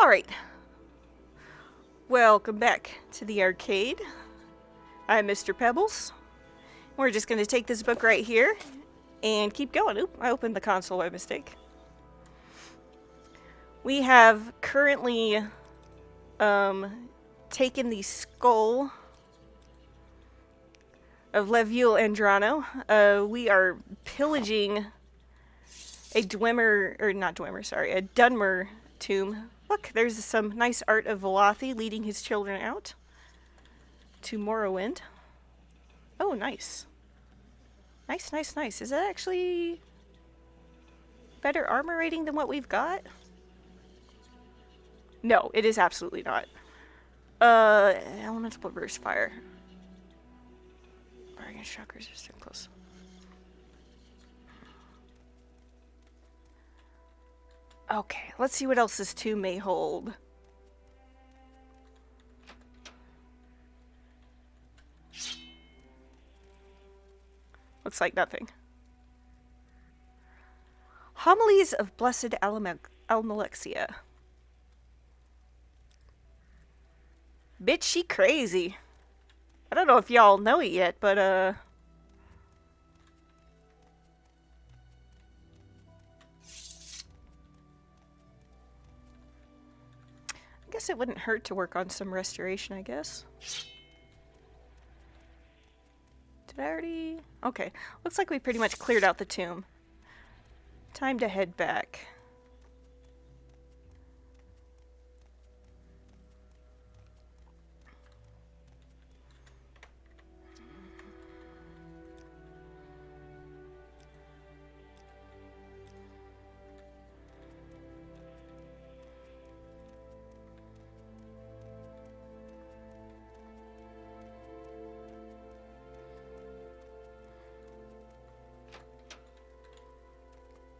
Alright. Welcome back to the arcade. I'm misterpebbls. We're just going to take this book right here and keep going. Oop, I opened the console by mistake. We have currently taken the skull of Leviel Andrano. We are pillaging a Dunmer tomb. Look, there's some nice art of Velothi leading his children out to Morrowind. Oh, nice. Nice, nice, nice. Is that actually better armor rating than what we've got? No, it is absolutely not. Elemental burst fire. Fire against shock resistant close. Okay, let's see what else this tomb may hold. Looks like nothing. Homilies of Blessed Almalexia. Bitch, she crazy. I don't know if y'all know it yet, but I guess it wouldn't hurt to work on some restoration, I guess. Did I already? Okay. Looks like we pretty much cleared out the tomb. Time to head back.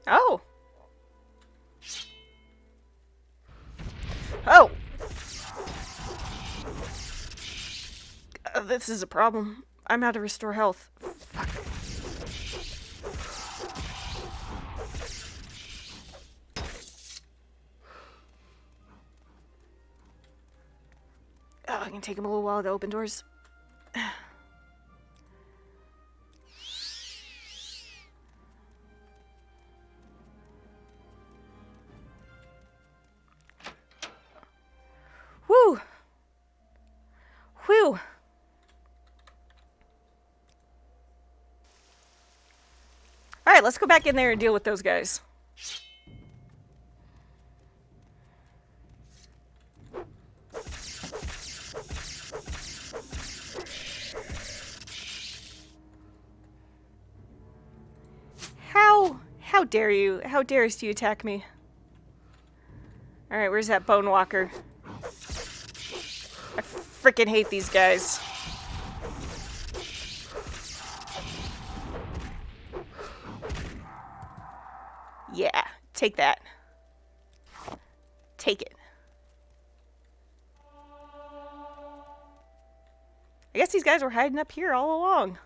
Oh! Oh! This is a problem. I'm out of restore health. Fuck. Oh, it can take him a little while to open doors. Whew! Whew! Alright, let's go back in there and deal with those guys. How dare you? How darest you attack me? Alright, where's that bone walker? I freaking hate these guys. Yeah, take that. Take it. I guess these guys were hiding up here all along.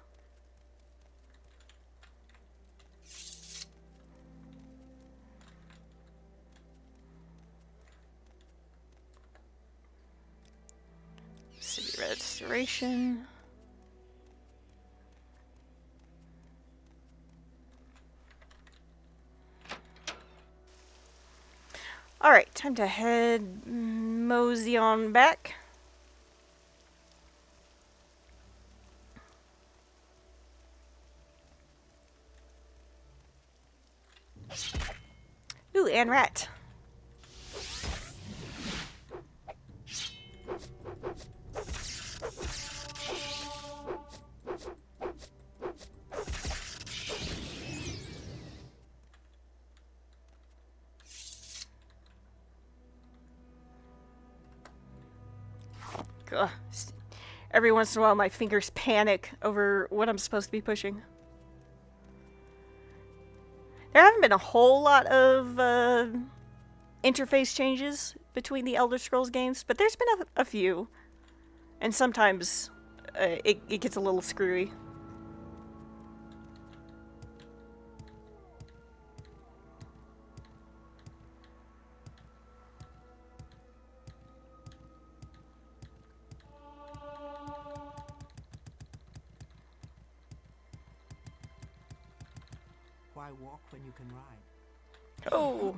City restoration. Alright, time to head mosey on back. Ooh, and rat. Ugh. Every once in a while my fingers panic over what I'm supposed to be pushing. There haven't been a whole lot of interface changes between the Elder Scrolls games, but there's been a few. And sometimes it gets a little screwy. Why walk when you can ride? Oh.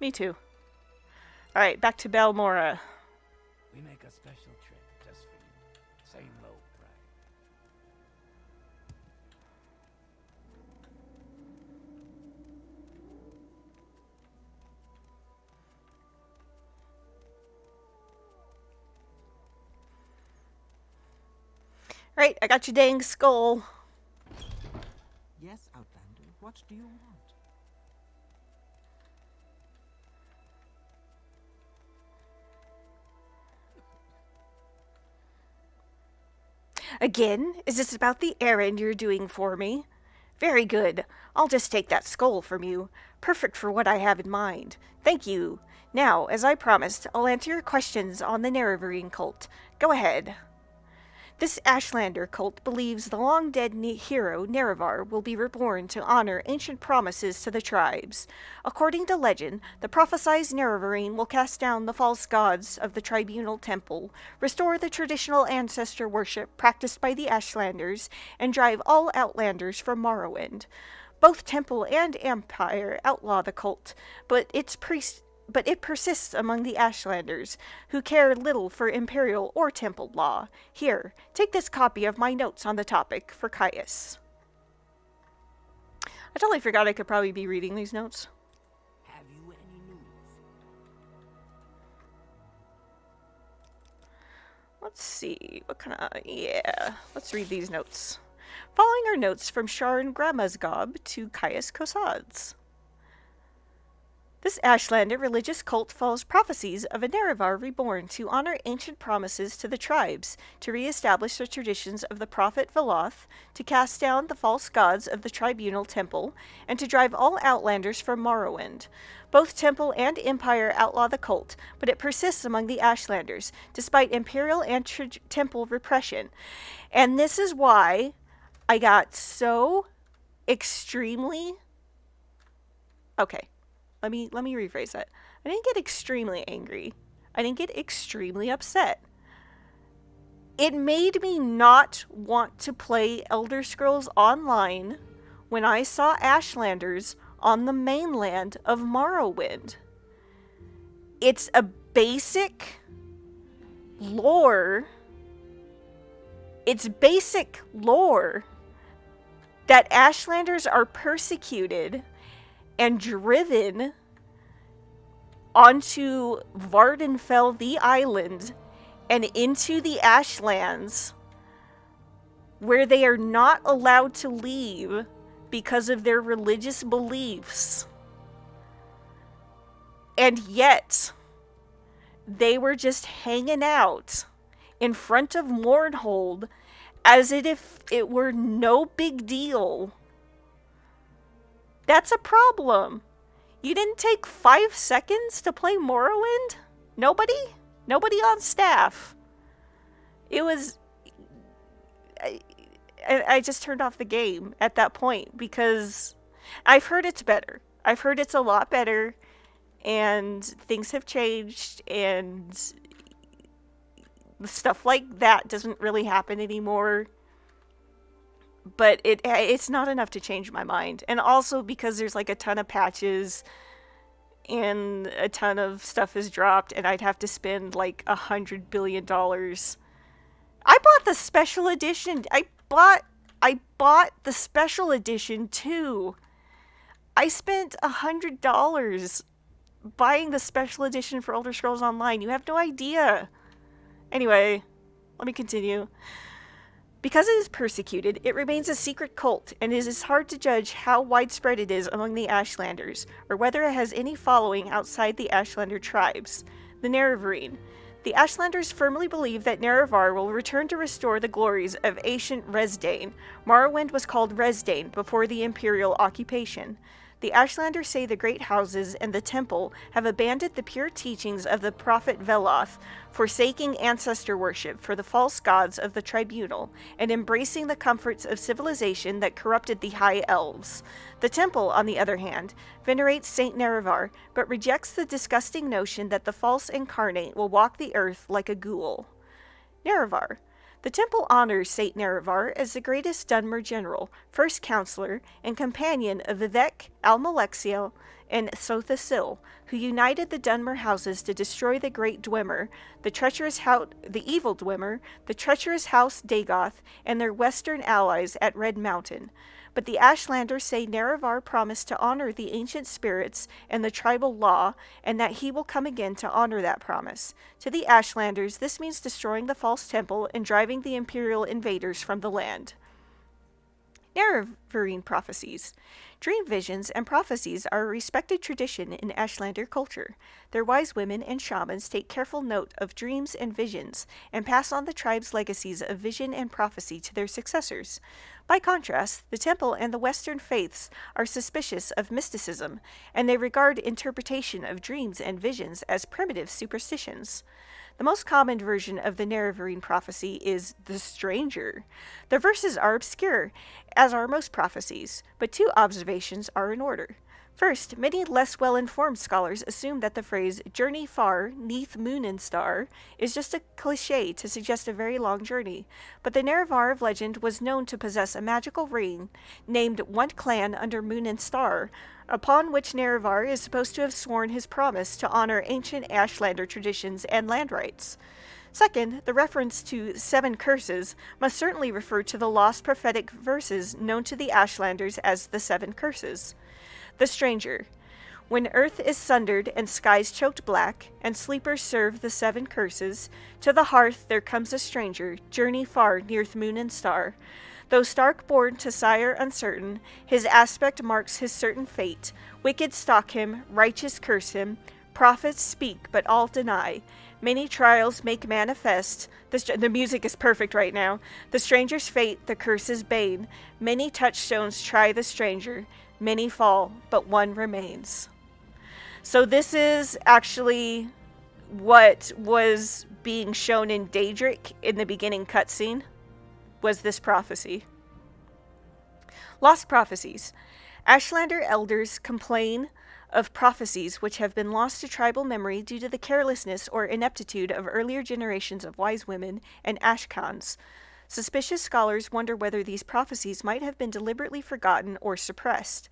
Me too. Alright, back to Balmora. We make a special trip just for you. Same low price. Right, I got your dang skull. Yes, Outlander, what do you want? Again? Is this about the errand you're doing for me? Very good. I'll just take that skull from you. Perfect for what I have in mind. Thank you. Now, as I promised, I'll answer your questions on the Nerevarine cult. Go ahead. This Ashlander cult believes the long-dead hero Nerevar will be reborn to honor ancient promises to the tribes. According to legend, the prophesied Nerevarine will cast down the false gods of the tribunal temple, restore the traditional ancestor worship practiced by the Ashlanders, and drive all Outlanders from Morrowind. Both Temple and Empire outlaw the cult, but it persists among the Ashlanders, who care little for Imperial or Temple law. Here, take this copy of my notes on the topic for Caius. I totally forgot I could probably be reading these notes. Have you any news? Let's see, let's read these notes. Following are notes from Sharon Gramazgob to Caius Cosads. This Ashlander religious cult follows prophecies of a Nerevar reborn to honor ancient promises to the tribes, to re-establish the traditions of the prophet Veloth, to cast down the false gods of the tribunal temple, and to drive all Outlanders from Morrowind. Both Temple and Empire outlaw the cult, but it persists among the Ashlanders, despite Imperial and Temple repression. And this is why I got so extremely... Okay. Let me rephrase that. I didn't get extremely angry. I didn't get extremely upset. It made me not want to play Elder Scrolls Online when I saw Ashlanders on the mainland of Morrowind. It's a basic lore. It's basic lore that Ashlanders are persecuted and driven onto Vardenfell, the island, and into the Ashlands, where they are not allowed to leave because of their religious beliefs. And yet, they were just hanging out in front of Mournhold as if it were no big deal. That's a problem. You didn't take 5 seconds to play Morrowind? Nobody? Nobody on staff. It was... I just turned off the game at that point because I've heard it's better. I've heard it's a lot better and things have changed and stuff like that doesn't really happen anymore. But it's not enough to change my mind. And also because there's like a ton of patches and a ton of stuff is dropped and I'd have to spend like $100 billion. I bought the special edition. I bought the special edition too. I spent $100 buying the special edition for Elder Scrolls Online. You have no idea. Anyway, let me continue. Because it is persecuted, it remains a secret cult, and it is hard to judge how widespread it is among the Ashlanders, or whether it has any following outside the Ashlander tribes. The Nerevarine. The Ashlanders firmly believe that Nerevar will return to restore the glories of ancient Resdain. Morrowind was called Resdain before the Imperial occupation. The Ashlanders say the great houses and the temple have abandoned the pure teachings of the prophet Veloth, forsaking ancestor worship for the false gods of the tribunal, and embracing the comforts of civilization that corrupted the high elves. The temple, on the other hand, venerates Saint Nerevar, but rejects the disgusting notion that the false incarnate will walk the earth like a ghoul. Nerevar. The temple honors Saint Nerevar as the greatest Dunmer general, first counselor, and companion of Vivec, Almalexiel, and Sothasil, who united the Dunmer houses to destroy the great Dwemer, the evil Dwemer, the treacherous House Dagoth, and their western allies at Red Mountain. But the Ashlanders say Nerevar promised to honor the ancient spirits and the tribal law, and that he will come again to honor that promise. To the Ashlanders, this means destroying the false temple and driving the imperial invaders from the land. Nerevarine prophecies. Dream visions and prophecies are a respected tradition in Ashlander culture. Their wise women and shamans take careful note of dreams and visions and pass on the tribe's legacies of vision and prophecy to their successors. By contrast, the temple and the Western faiths are suspicious of mysticism, and they regard interpretation of dreams and visions as primitive superstitions. The most common version of the Nerevarine prophecy is the stranger. The verses are obscure, as are most prophecies, but two observations are in order. First, many less well-informed scholars assume that the phrase journey far, neath moon and star, is just a cliché to suggest a very long journey, but the Nerevar of legend was known to possess a magical ring named One Clan under Moon and Star, upon which Nerevar is supposed to have sworn his promise to honor ancient Ashlander traditions and land rights. Second, the reference to 7 curses must certainly refer to the lost prophetic verses known to the Ashlanders as the 7 curses. The stranger. When earth is sundered and skies choked black, and sleepers serve the 7 curses, to the hearth there comes a stranger, journey far neath moon and star. Though stark born to sire uncertain, his aspect marks his certain fate. Wicked stalk him, righteous curse him, prophets speak, but all deny. Many trials make manifest. The music is perfect right now. The stranger's fate, the curse's bane. Many touchstones try the stranger. Many fall, but one remains. So this is actually what was being shown in Daedric in the beginning cutscene, was this prophecy. Lost prophecies. Ashlander elders complain of prophecies which have been lost to tribal memory due to the carelessness or ineptitude of earlier generations of wise women and Ashkans. Suspicious scholars wonder whether these prophecies might have been deliberately forgotten or suppressed.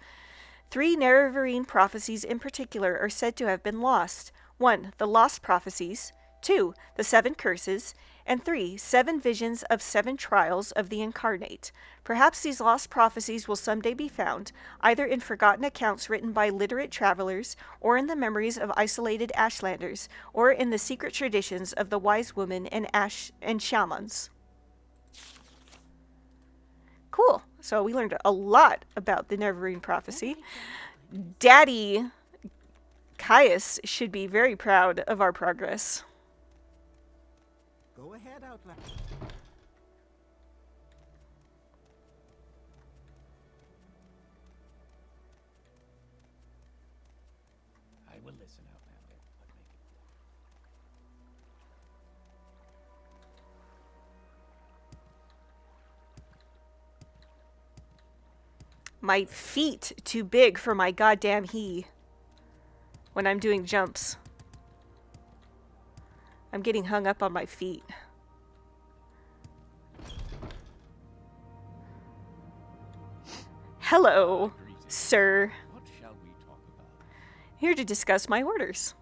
3 Nerevarine prophecies in particular are said to have been lost. 1. The Lost Prophecies. 2. The 7 Curses. And 3. 7 Visions of 7 Trials of the Incarnate. Perhaps these lost prophecies will someday be found, either in forgotten accounts written by literate travelers, or in the memories of isolated Ashlanders, or in the secret traditions of the wise women and shamans. Cool. So we learned a lot about the Nerevarine prophecy. Daddy Caius should be very proud of our progress. Go ahead, Outlander. I will listen, Outlander, but make it quick. My feet too big for my goddamn he when I'm doing jumps. I'm getting hung up on my feet. Hello, sir. What shall we talk about? Here to discuss my orders.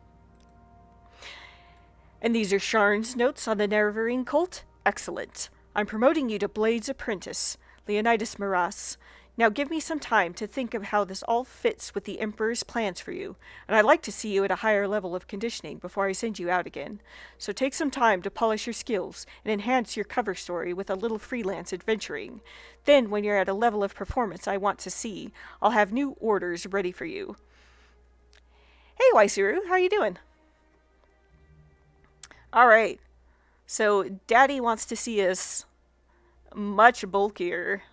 And these are Sharn's notes on the Nerevarine cult? Excellent. I'm promoting you to Blade's apprentice, Leonidas Maras. Now give me some time to think of how this all fits with the Emperor's plans for you, and I'd like to see you at a higher level of conditioning before I send you out again. So take some time to polish your skills and enhance your cover story with a little freelance adventuring. Then, when you're at a level of performance I want to see, I'll have new orders ready for you. Hey, Waisuru, how you doing? Alright, so Daddy wants to see us much bulkier.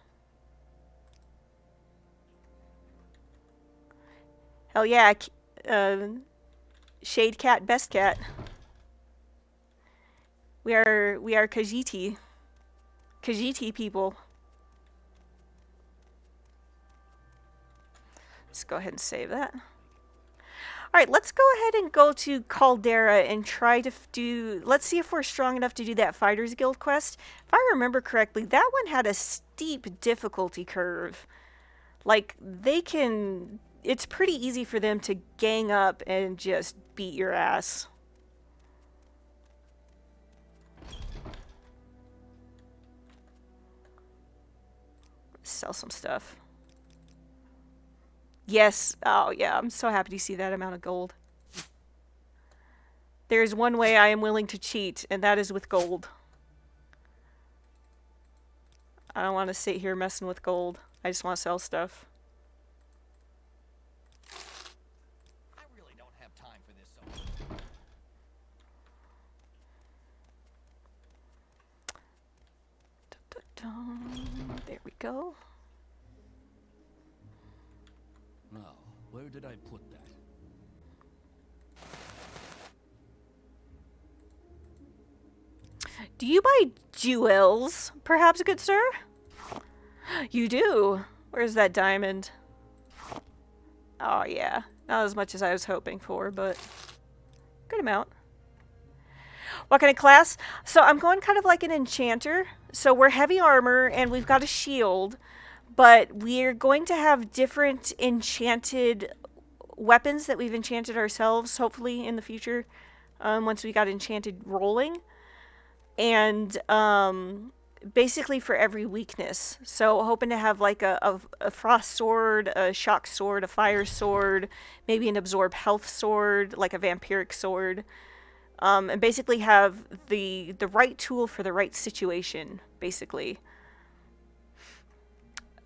Hell yeah, Shade Cat, Best Cat. We are Khajiiti people. Let's go ahead and save that. Alright, let's go ahead and go to Caldera and try to do... Let's see if we're strong enough to do that Fighters Guild quest. If I remember correctly, that one had a steep difficulty curve. Like, they can... It's pretty easy for them to gang up and just beat your ass. Sell some stuff. Yes. Oh, yeah. I'm so happy to see that amount of gold. There's one way I am willing to cheat, and that is with gold. I don't want to sit here messing with gold. I just want to sell stuff. I really don't have time for this. There we go. Now, where did I put that? Do you buy jewels, perhaps, good sir? You do. Where's that diamond? Oh, yeah. Not as much as I was hoping for, but good amount. What kind of class? So I'm going kind of like an enchanter. So we're heavy armor, and we've got a shield, but we're going to have different enchanted weapons that we've enchanted ourselves, hopefully, in the future, once we got enchanted rolling. And basically for every weakness. So hoping to have like a frost sword, a shock sword, a fire sword, maybe an absorb health sword, like a vampiric sword. And basically have the right tool for the right situation, basically.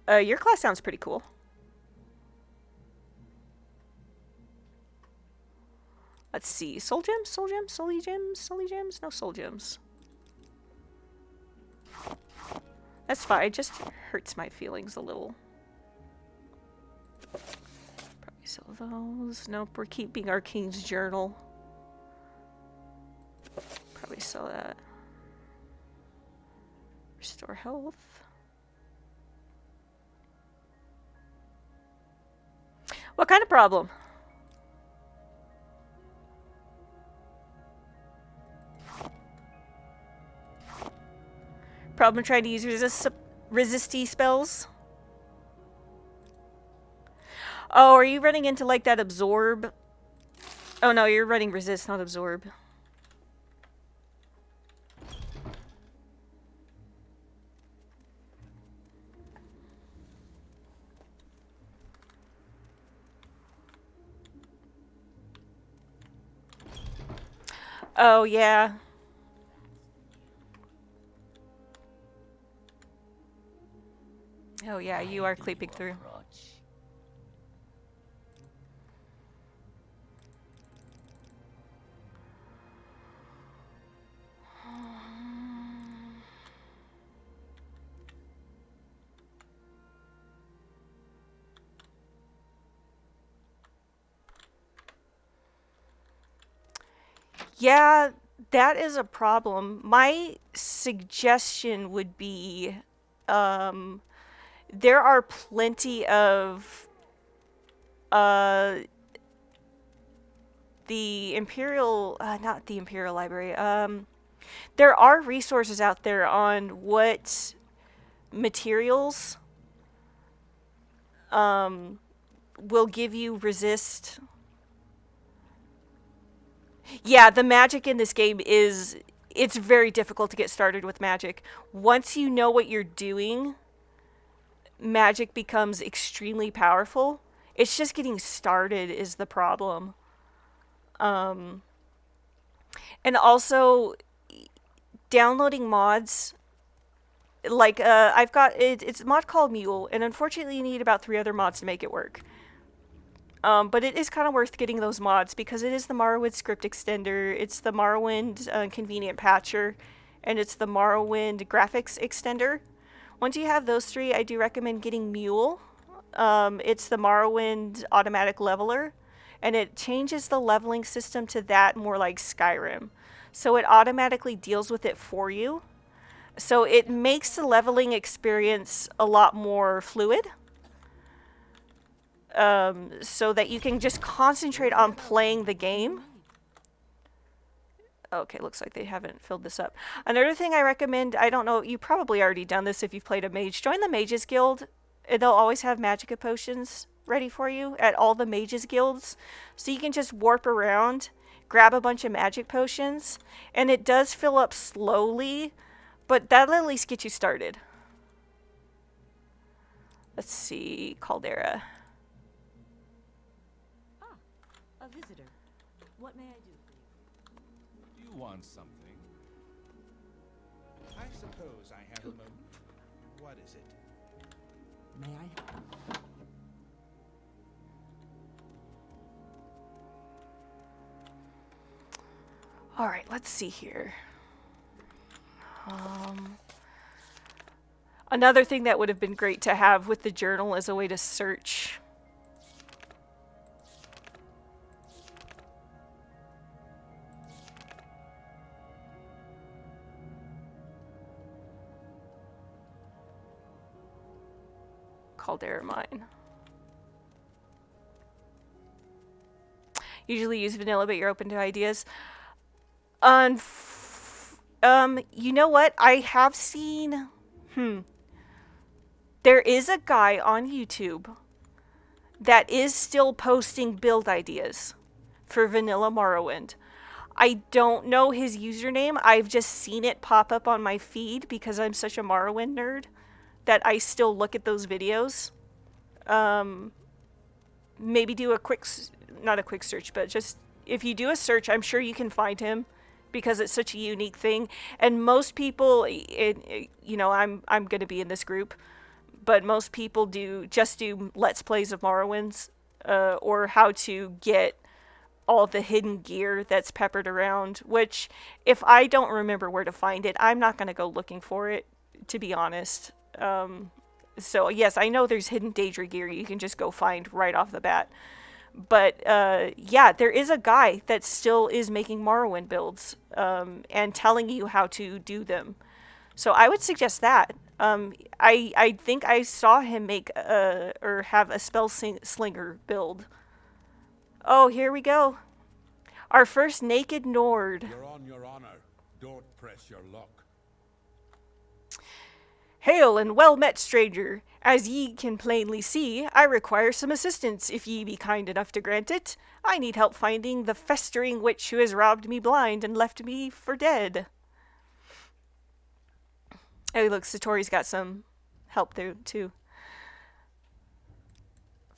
Your class sounds pretty cool. Let's see. Soul gems? Soul gems? Soul gems? Soul gems? No soul gems. That's fine. It just hurts my feelings a little. Probably sell those. Nope, we're keeping our King's Journal. Probably sell that. Restore health. What kind of problem? Problem trying to use resisty spells? Oh, are you running into like that absorb? Oh no, you're running resist, not absorb. Oh yeah. Oh yeah, you are creeping through. Yeah, that is a problem. My suggestion would be, there are plenty of, the Imperial, not the Imperial Library, there are resources out there on what materials, will give you resist. Yeah, the magic in this game is, it's very difficult to get started with magic. Once you know what you're doing, magic becomes extremely powerful. It's just getting started is the problem. And also, downloading mods, like, I've got, it's a mod called Mule, and unfortunately you need about 3 other mods to make it work. But it is kind of worth getting those mods because it is the Morrowind script extender, it's the Morrowind convenient patcher, and it's the Morrowind graphics extender. Once you have those 3, I do recommend getting Mule. It's the Morrowind automatic leveler, and it changes the leveling system to that more like Skyrim. So it automatically deals with it for you. So it makes the leveling experience a lot more fluid. so that you can just concentrate on playing the game. Okay, looks like they haven't filled this up. Another thing I recommend, I don't know, you probably already done this if you've played a mage. Join the Mages Guild. They'll always have magicka potions ready for you at all the Mages Guilds. So you can just warp around, grab a bunch of magic potions, and it does fill up slowly, but that'll at least get you started. Let's see, Caldera. Ah, a visitor. What may I do for you? You want something? I suppose I have a moment. What is it? May I? All right, let's see here. Another thing that would have been great to have with the journal is a way to search. Caldera Mine. Usually use vanilla, but you're open to ideas. You know what? I have seen... There is a guy on YouTube that is still posting build ideas for vanilla Morrowind. I don't know his username. I've just seen it pop up on my feed because I'm such a Morrowind nerd that I still look at those videos. Maybe do a quick... Not a quick search, but just... If you do a search, I'm sure you can find him because it's such a unique thing. And most people... you know, I'm going to be in this group. But most people do Let's Plays of Morrowinds, or how to get all the hidden gear that's peppered around, which, if I don't remember where to find it, I'm not going to go looking for it, to be honest. So, yes, I know there's hidden Daedra gear you can just go find right off the bat. But, yeah, there is a guy that still is making Morrowind builds, and telling you how to do them. So I would suggest that. I think I saw him make or have a spell slinger build. Oh, here we go. Our first naked Nord. You're on your honor. Don't press your luck. Hail and well met, stranger. As ye can plainly see, I require some assistance, if ye be kind enough to grant it. I need help finding the festering witch who has robbed me blind and left me for dead. Oh, look, Satori's got some help there, too.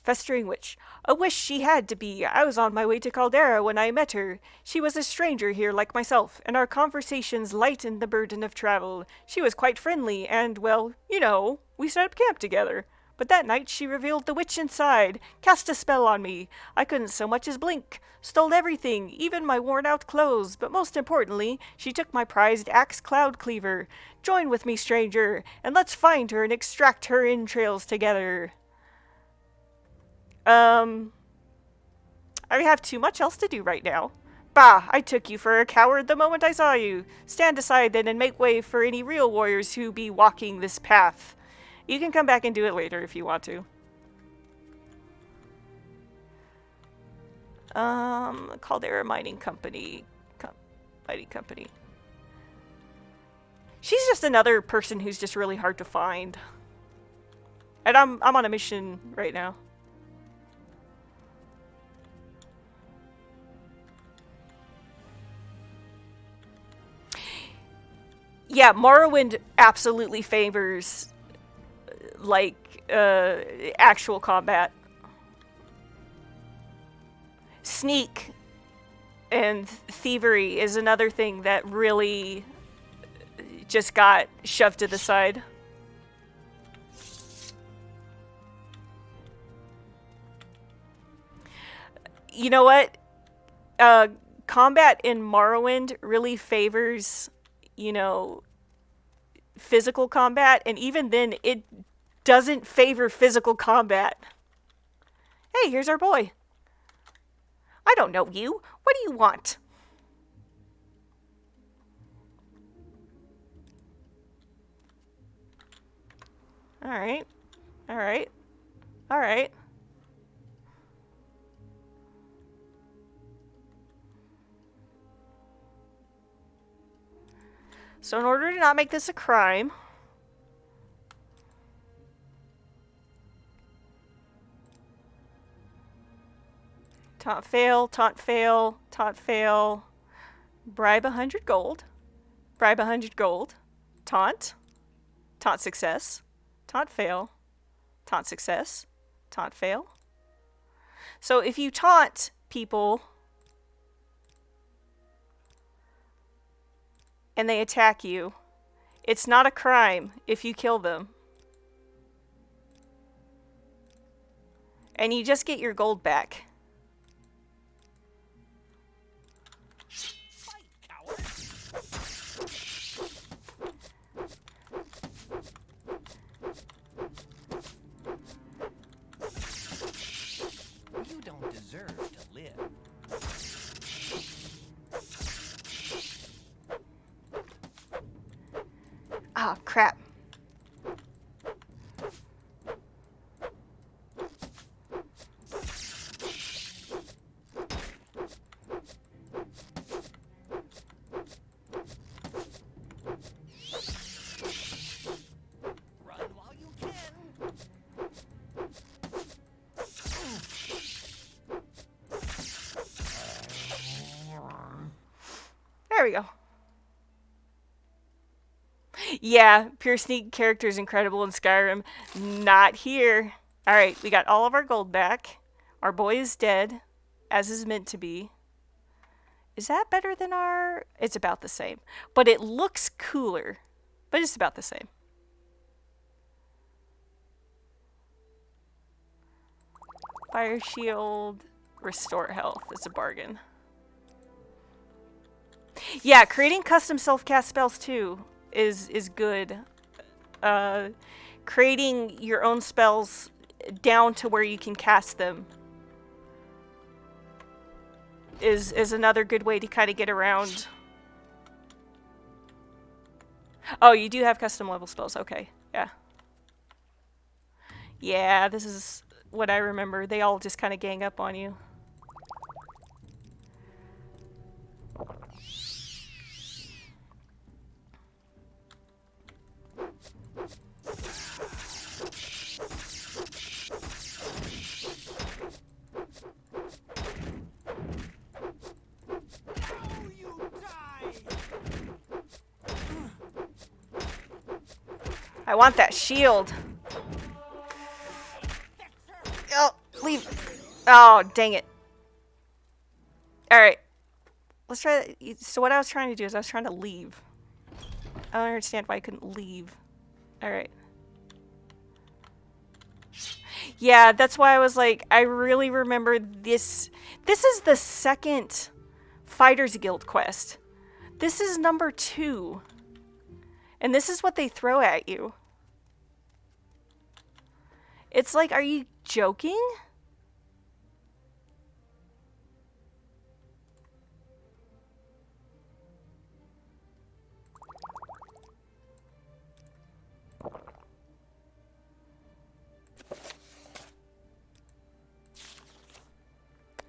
Festering witch. A wish she had to be. I was on my way to Caldera when I met her. She was a stranger here like myself, and our conversations lightened the burden of travel. She was quite friendly, and, well, you know, we set up camp together. But that night she revealed the witch inside, cast a spell on me. I couldn't so much as blink. Stole everything, even my worn-out clothes, but most importantly, she took my prized axe Cloud Cleaver. Join with me, stranger, and let's find her and extract her entrails together. I have too much else to do right now. Bah, I took you for a coward the moment I saw you. Stand aside then and make way for any real warriors who be walking this path. You can come back and do it later if you want to. Caldera Mining Company. Mining Company. She's just another person who's just really hard to find. And I'm on a mission right now. Yeah, Morrowind absolutely favors, like, actual combat. Sneak and thievery is another thing that really just got shoved to the side. You know what? Combat in Morrowind really favors, you know, physical combat, and even then it doesn't favor physical combat. Hey, here's our boy. I don't know you. What do you want? Alright. Alright. Alright. So in order to not make this a crime, taunt fail, taunt fail, taunt fail, bribe 100 gold, bribe 100 gold, taunt, taunt success, taunt fail, taunt success, taunt fail. So if you taunt people and they attack you, it's not a crime if you kill them. And you just get your gold back. Fight, coward! You don't deserve to live. Ah, crap. Run while you can. There we go. Yeah, pure sneak character is incredible in Skyrim. Not here. Alright, we got all of our gold back. Our boy is dead, as is meant to be. Is that better than our... It's about the same. But it looks cooler. But it's about the same. Fire shield, restore health. It's a bargain. Yeah, creating custom self-cast spells too is good. Creating your own spells down to where you can cast them is another good way to kind of get around. Oh, you do have custom level spells. Okay, yeah. Yeah, this is what I remember. They all just kind of gang up on you. I want that shield. Oh, leave. Oh, dang it. Alright. Let's try that. So what I was trying to do is I was trying to leave. I don't understand why I couldn't leave. Alright. Yeah, that's why I was like, I really remember this. This is the second Fighters Guild quest. This is number 2. And this is what they throw at you. It's like, are you joking?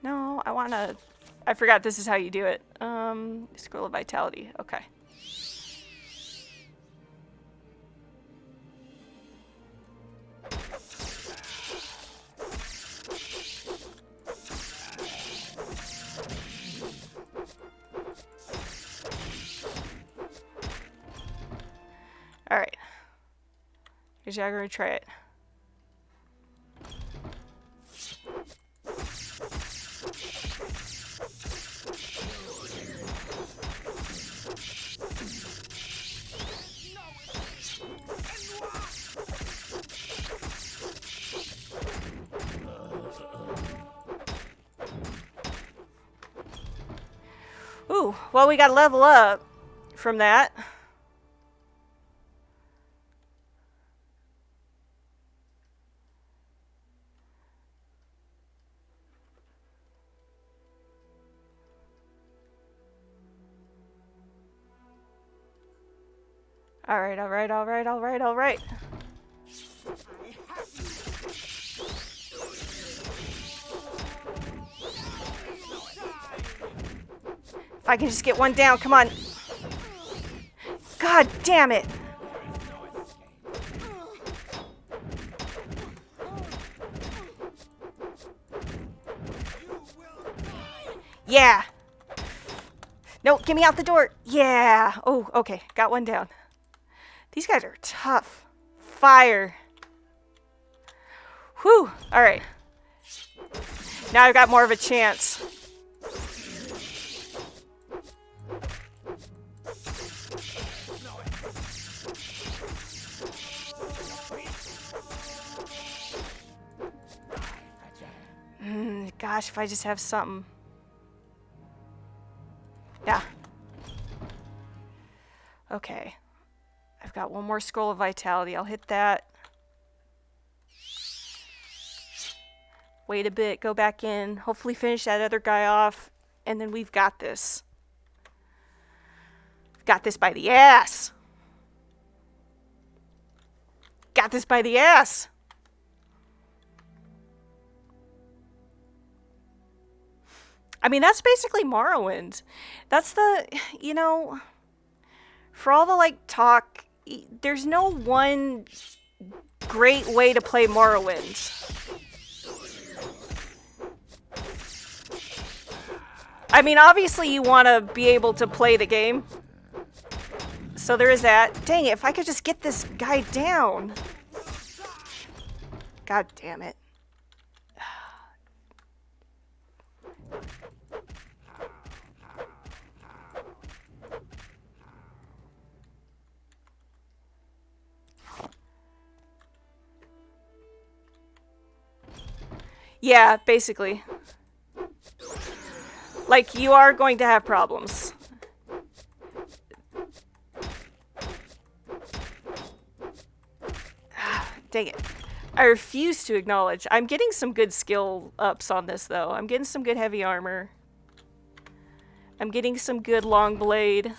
No, I wanna... I forgot this is how you do it. Scroll of Vitality. Okay. Alright. Here's how I'm gonna try it. Ooh, well, we gotta level up from that. Alright, alright, alright, alright, alright. If I can just get one down, come on. God, God damn it! Yeah! No, get me out the door! Yeah! Oh, okay. Got one down. These guys are tough. Fire. Whew! Alright. Now I've got more of a chance. Gosh, if I just have something. Yeah. Okay. I've got one more scroll of vitality. I'll hit that. Wait a bit, go back in, hopefully finish that other guy off, and then we've got this. Got this by the ass! Got this by the ass! I mean, that's basically Morrowind. That's the, you know, for all the, like, talk, there's no one great way to play Morrowind. I mean, obviously you want to be able to play the game. So there is that. Dang it, if I could just get this guy down. God damn it. Yeah, basically. Like, you are going to have problems. Dang it. I refuse to acknowledge. I'm getting some good skill ups on this, though. I'm getting some good heavy armor. I'm getting some good long blade.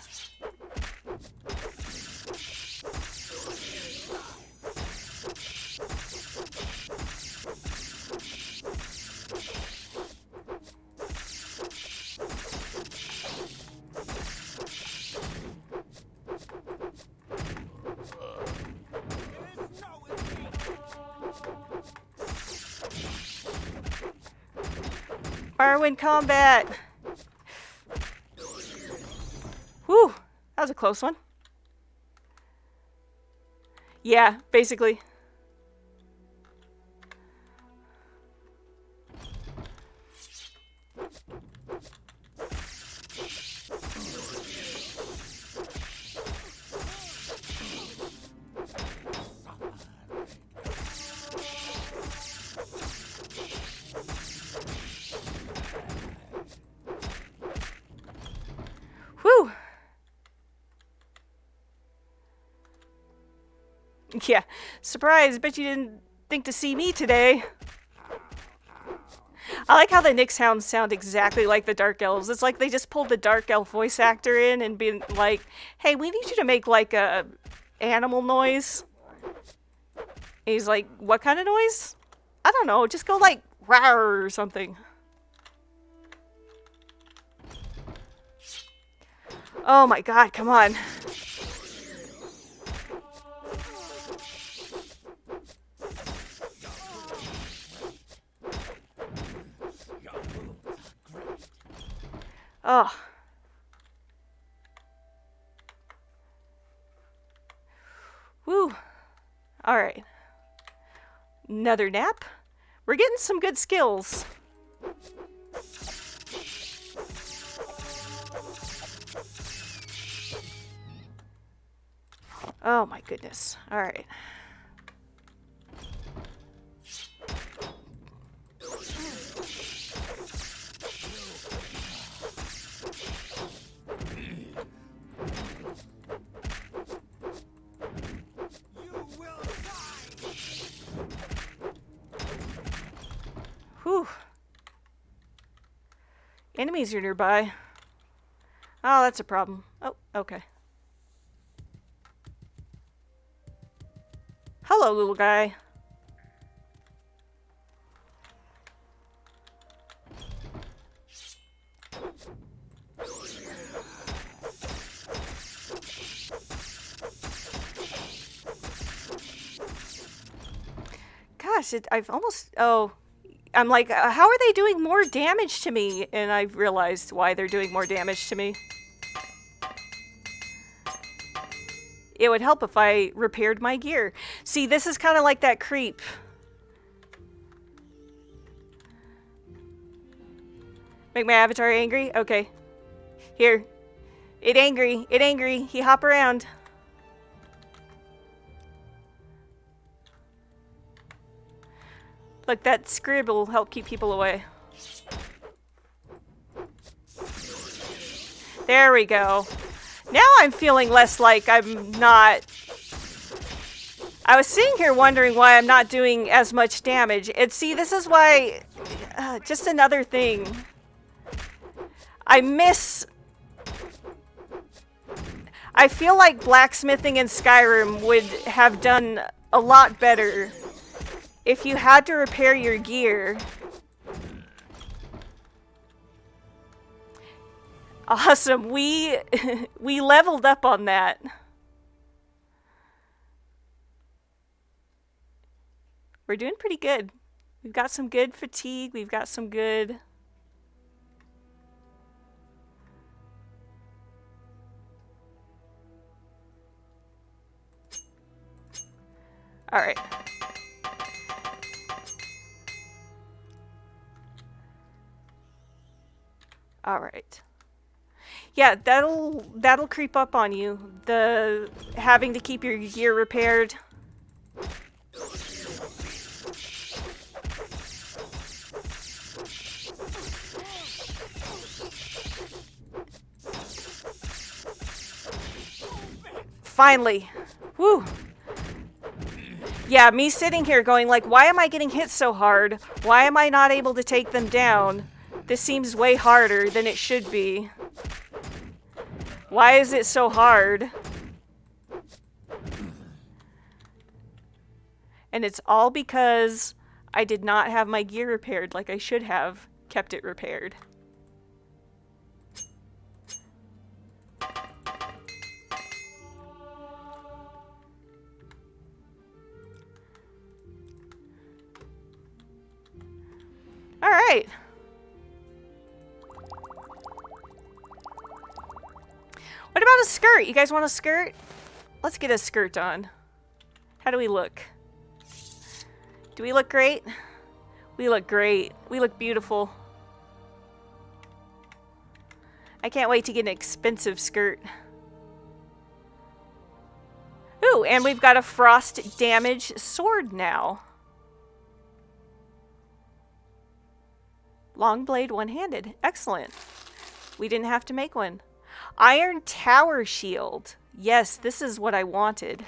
Morrowind combat! Whew! That was a close one. Yeah, basically. Whew! Yeah, surprise, bet you didn't think to see me today. I like how the Nyx hounds sound exactly like the Dark Elves. It's like they just pulled the Dark Elf voice actor in and been like, hey, we need you to make like a animal noise. And he's like, what kind of noise? I don't know, just go like, rawr or something. Oh my god, come on. Oh. Woo. Alright. Another nap. We're getting some good skills. Oh my goodness. Alright. Whew. Enemies are nearby. Oh, that's a problem. Oh, okay. Hello, little guy. I've almost... Oh, I'm like, how are they doing more damage to me? And I've realized why they're doing more damage to me. It would help if I repaired my gear. See, this is kind of like that creep. Make my avatar angry? Okay. Here. It angry. It angry. He hop around. Look, that scrib will help keep people away. There we go. Now I'm feeling less like I'm not... I was sitting here wondering why I'm not doing as much damage. And see, this is why... just another thing. I feel like blacksmithing in Skyrim would have done a lot better if you had to repair your gear. Awesome, we leveled up on that. We're doing pretty good. We've got some good fatigue, we've got some good... Alright. Alright. Yeah, that'll creep up on you. The having to keep your gear repaired. Finally. Woo. Yeah, me sitting here going like, why am I getting hit so hard? Why am I not able to take them down? This seems way harder than it should be. Why is it so hard? And it's all because I did not have my gear repaired like I should have kept it repaired. All right. What about a skirt? You guys want a skirt? Let's get a skirt on. How do we look? Do we look great? We look great. We look beautiful. I can't wait to get an expensive skirt. Ooh, and we've got a frost damage sword now. Long blade, one-handed. Excellent. We didn't have to make one. Iron tower shield. Yes, this is what I wanted.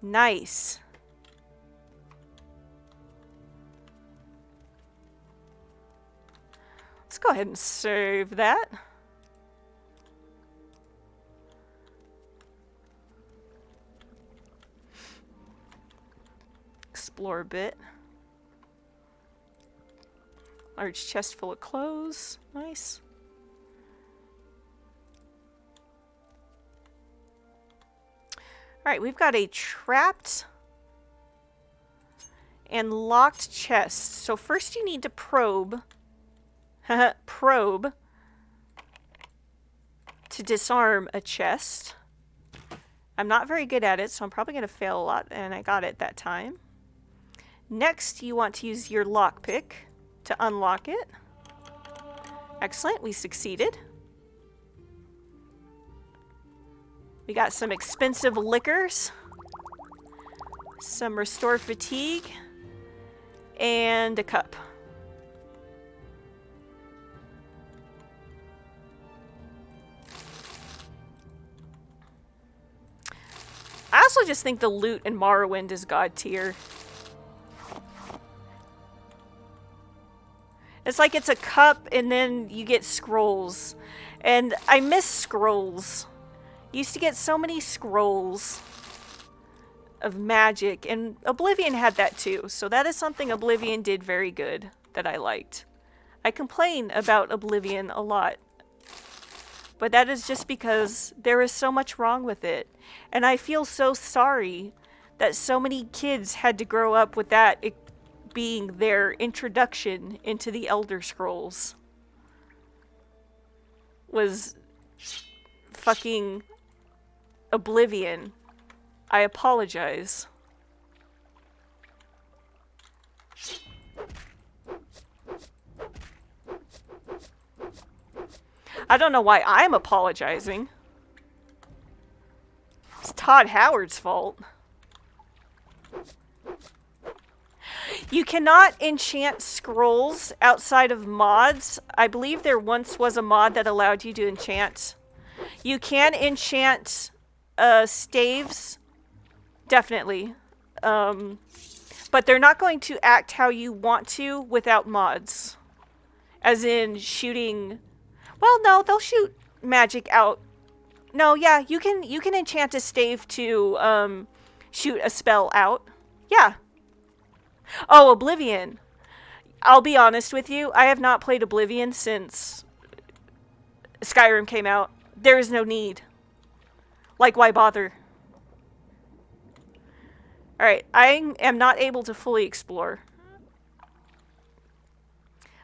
Nice. Let's go ahead and save that. Explore a bit. Large chest full of clothes. Nice. Alright, we've got a trapped and locked chest. So first you need to probe. Probe. To disarm a chest. I'm not very good at it, so I'm probably going to fail a lot, and I got it that time. Next, you want to use your lockpick to unlock it. Excellent, we succeeded. We got some expensive liquors, some restore fatigue, and a cup. I also just think the loot in Morrowind is god tier. It's like it's a cup and then you get scrolls. And I miss scrolls. Used to get so many scrolls of magic, and Oblivion had that too. So that is something Oblivion did very good that I liked. I complain about Oblivion a lot, but that is just because there is so much wrong with it. And I feel so sorry that so many kids had to grow up with that being their introduction into the Elder Scrolls was fucking Oblivion. I apologize. I don't know why I'm apologizing. It's Todd Howard's fault. You cannot enchant scrolls outside of mods. I believe there once was a mod that allowed you to enchant. You can enchant staves, definitely. But they're not going to act how you want to without mods. As in shooting... Well, no, they'll shoot magic out. No, yeah, you can enchant a stave to shoot a spell out. Yeah. Oh, Oblivion. I'll be honest with you, I have not played Oblivion since Skyrim came out. There is no need. Like, why bother? Alright, I am not able to fully explore.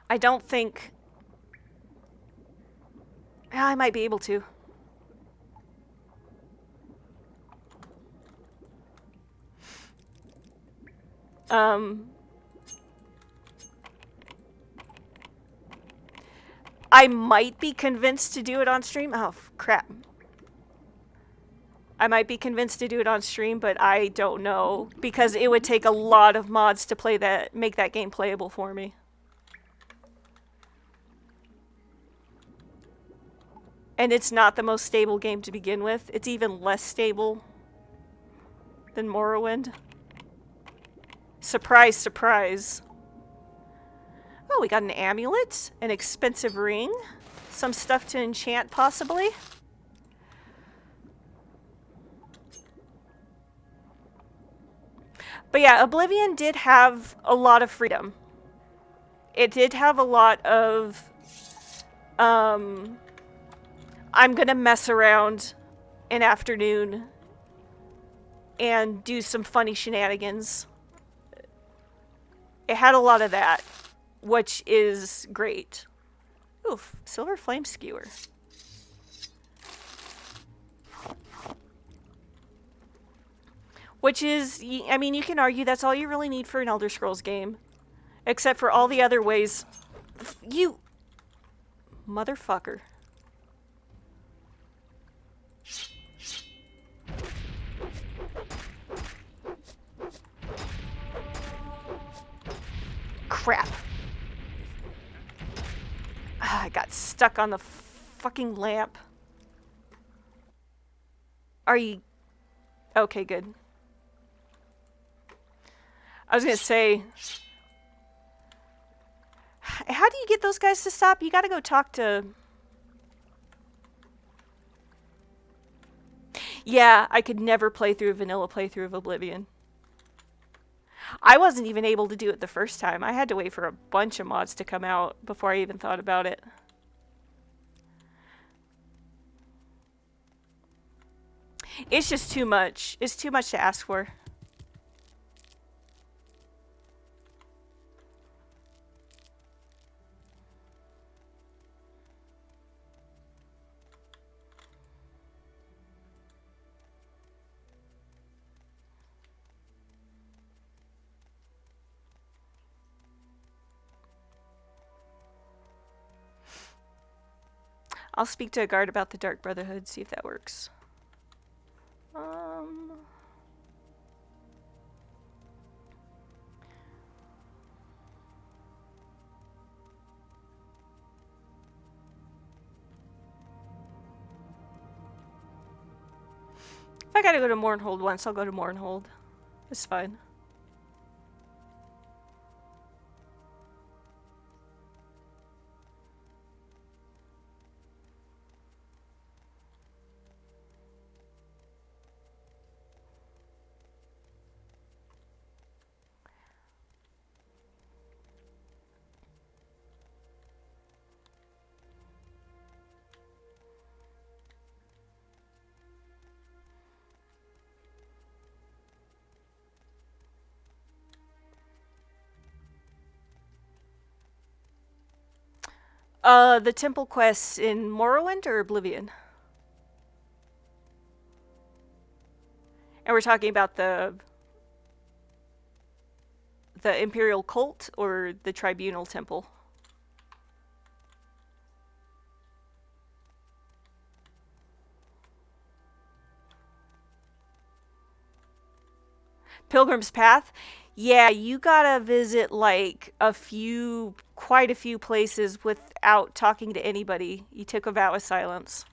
I don't think... I might be able to. I might be convinced to do it on stream. Oh, crap. I might be convinced to do it on stream, but I don't know. Because it would take a lot of mods to play that, make that game playable for me. And it's not the most stable game to begin with. It's even less stable than Morrowind. Surprise, surprise. Oh, we got an amulet, an expensive ring, some stuff to enchant, possibly. But yeah, Oblivion did have a lot of freedom. It did have a lot of, I'm gonna mess around an afternoon and do some funny shenanigans. It had a lot of that, which is great. Oof, silver flame skewer. Which is, I mean, you can argue that's all you really need for an Elder Scrolls game. Except for all the other ways. You... motherfucker. Crap. I got stuck on the fucking lamp. Are you... okay, good. I was gonna say... how do you get those guys to stop? You gotta go talk to... yeah, I could never play through a vanilla playthrough of Oblivion. I wasn't even able to do it the first time. I had to wait for a bunch of mods to come out before I even thought about it. It's just too much. It's too much to ask for. I'll speak to a guard about the Dark Brotherhood, see if that works. If I gotta go to Mournhold once, I'll go to Mournhold. It's fine. The temple quests in Morrowind or Oblivion? And we're talking about the Imperial Cult or the Tribunal Temple? Pilgrim's Path? Yeah, you gotta visit like quite a few places without talking to anybody. You took a vow of silence.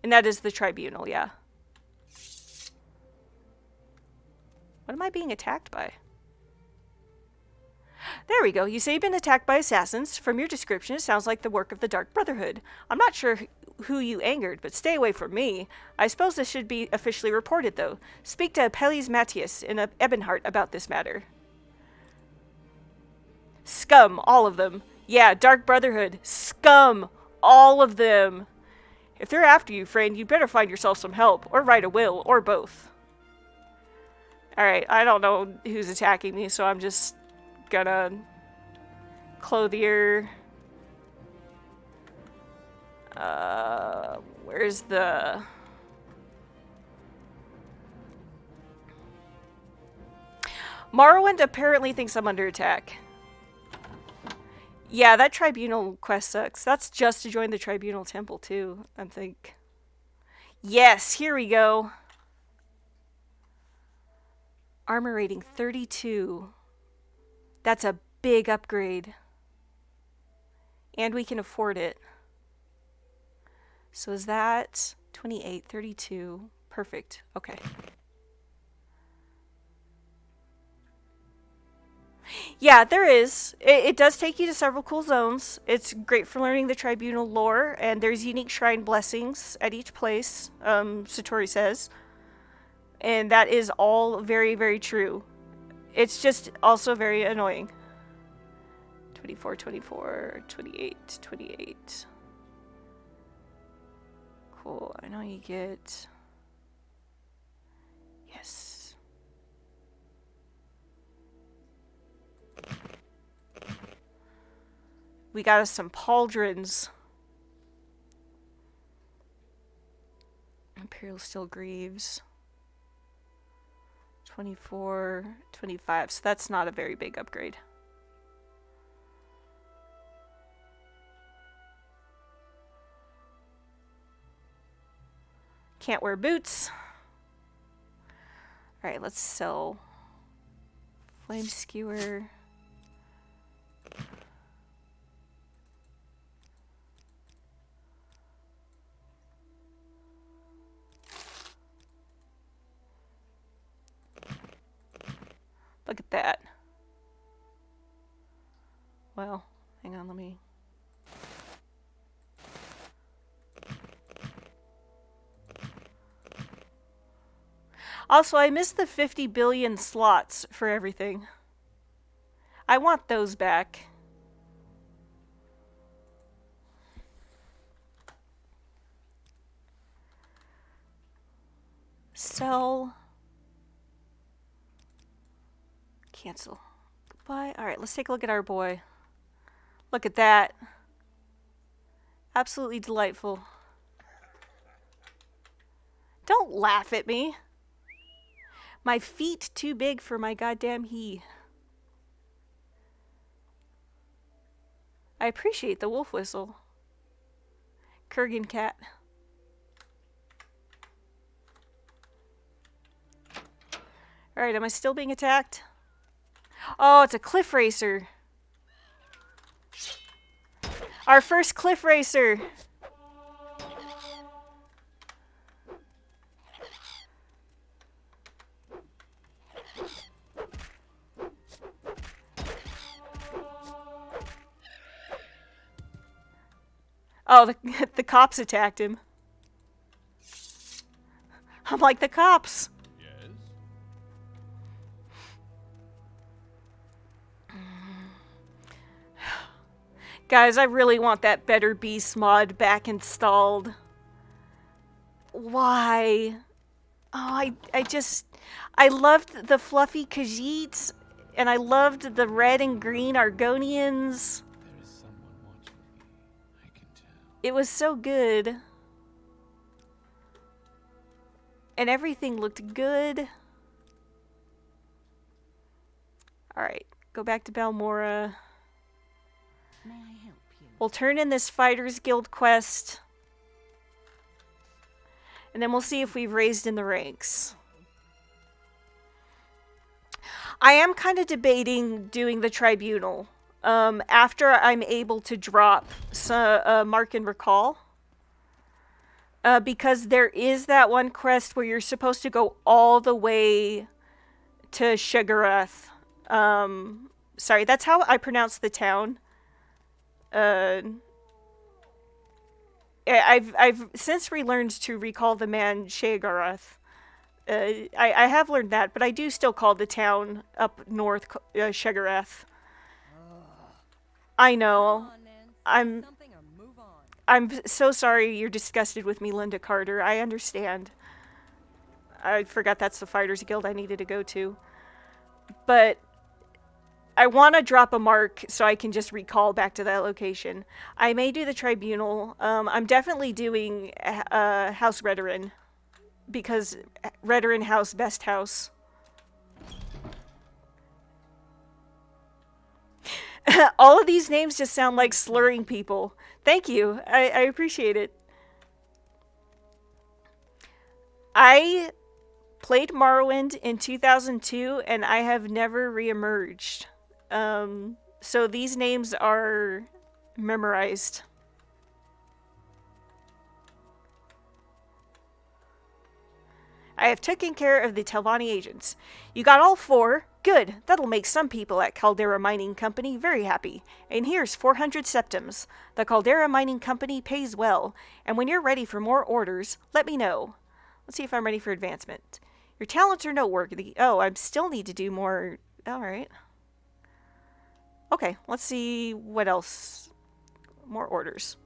And that is the Tribunal, yeah. What am I being attacked by? There we go. You say you've been attacked by assassins. From your description, it sounds like the work of the Dark Brotherhood. I'm not sure who you angered, but stay away from me. I suppose this should be officially reported, though. Speak to Apelles Matthias in Ebonheart about this matter. Scum, all of them. Yeah, Dark Brotherhood. Scum, all of them. If they're after you, friend, you better find yourself some help, or write a will, or both. Alright, I don't know who's attacking me, so I'm just gonna clothier. Where's the... Morrowind apparently thinks I'm under attack. Yeah, that Tribunal quest sucks. That's just to join the Tribunal Temple, too, I think. Yes, here we go. Armor rating 32. That's a big upgrade. And we can afford it. So is that 28, 32? Perfect. Okay. Yeah, there is. It does take you to several cool zones. It's great for learning the Tribunal lore, and there's unique shrine blessings at each place, Satori says. And that is all very, very true. It's just also very annoying. 24, 24, 28, 28. Cool. I know you get... Yes. We got us some pauldrons. Imperial Steel Greaves. 24, 25. So that's not a very big upgrade. Can't wear boots. Alright, let's sell Flame Skewer. Look at that. Well, hang on, let me... Also, I missed the 50 billion slots for everything. I want those back. Sell. Cancel. Goodbye. Alright, let's take a look at our boy. Look at that. Absolutely delightful. Don't laugh at me. My feet too big for my goddamn he. I appreciate the wolf whistle. Kurgan cat. Alright, am I still being attacked? Oh, it's a cliff racer. Our first cliff racer. Oh, the cops attacked him. I'm like, the cops. Yes? Guys, I really want that Better Beast mod back installed. Why? Oh, I loved the fluffy Khajiits, And I loved the red and green Argonians. There is someone watching me. I can tell. It was so good. And everything looked good. Alright, go back to Balmora. May I help you? We'll turn in this Fighters Guild quest. And then we'll see if we've raised in the ranks. I am kind of debating doing the Tribunal. After I'm able to drop Mark and Recall. Because there is that one quest where you're supposed to go all the way to Shigarath. Sorry, that's how I pronounce the town. I've since relearned to recall the man Shigarath. I have learned that, but I do still call the town up north Shigarath. I know. I'm so sorry you're disgusted with me, Linda Carter. I understand. I forgot that's the Fighters Guild I needed to go to. But I want to drop a mark so I can just recall back to that location. I may do the Tribunal. I'm definitely doing House Redoran. Because Redoran House, best house. All of these names just sound like slurring people. Thank you. I appreciate it. I played Morrowind in 2002 and I have never reemerged. So these names are memorized. I have taken care of the Telvanni agents. You got all 4? Good. That'll make some people at Caldera Mining Company very happy. And here's 400 septims. The Caldera Mining Company pays well. And when you're ready for more orders, let me know. Let's see if I'm ready for advancement. Your talents are noteworthy. Oh, I still need to do more. Alright. Okay, let's see what else. More orders.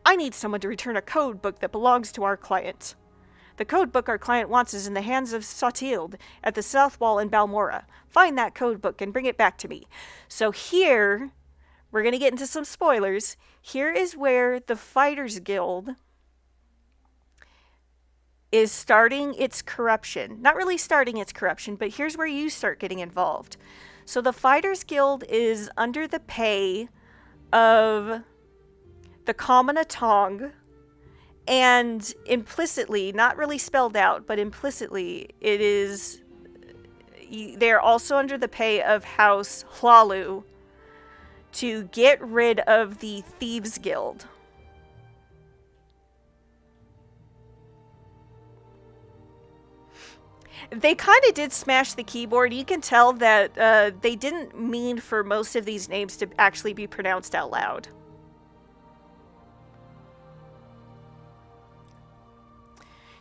I need someone to return a code book that belongs to our client. The code book our client wants is in the hands of Sotilde at the South Wall in Balmora. Find that code book and bring it back to me. So here, we're going to get into some spoilers. Here is where the Fighters Guild is starting its corruption. Not really starting its corruption, but here's where you start getting involved. So the Fighters Guild is under the pay of the Cominatong, and implicitly, not really spelled out, but implicitly, it is, they're also under the pay of House Hlalu to get rid of the Thieves Guild. They kind of did smash the keyboard. You can tell that they didn't mean for most of these names to actually be pronounced out loud.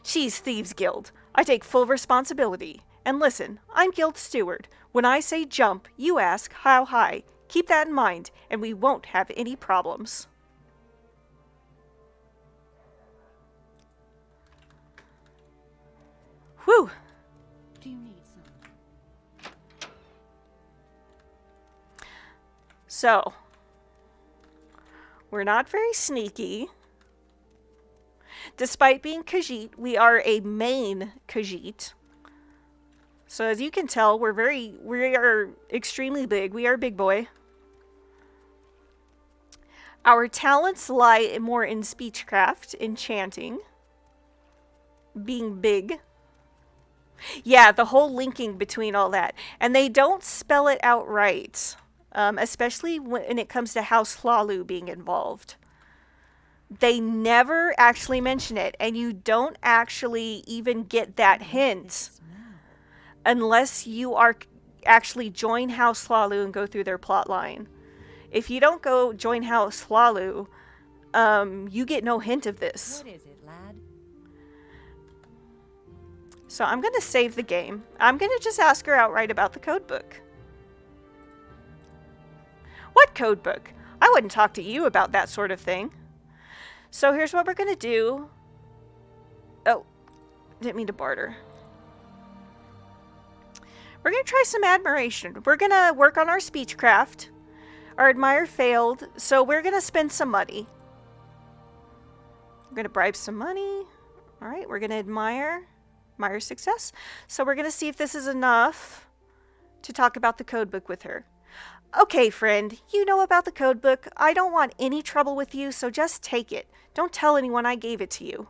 She's Thieves Guild. I take full responsibility. And listen, I'm Guild Steward. When I say jump, you ask how high. Keep that in mind, and we won't have any problems. Whew. Do you need some? So, we're not very sneaky. Despite being Khajiit, we are a main Khajiit. So as you can tell, we are extremely big. We are a big boy. Our talents lie more in speechcraft, enchanting, being big. Yeah, the whole linking between all that. And they don't spell it out right, especially when it comes to House Hlalu being involved. They never actually mention it, and you don't actually even get that hint unless you are actually join House Hlalu and go through their plot line. If you don't go join House Hlalu, you get no hint of this. What is it, lad? So I'm going to save the game. I'm going to just ask her outright about the codebook. What codebook? I wouldn't talk to you about that sort of thing. So here's what we're going to do. Oh, didn't mean to barter. We're going to try some admiration. We're going to work on our speechcraft. Our admire failed, so we're going to spend some money. We're going to bribe some money. All right, we're going to admire success. So we're going to see if this is enough to talk about the codebook with her. Okay, friend, you know about the codebook. I don't want any trouble with you, so just take it. Don't tell anyone I gave it to you.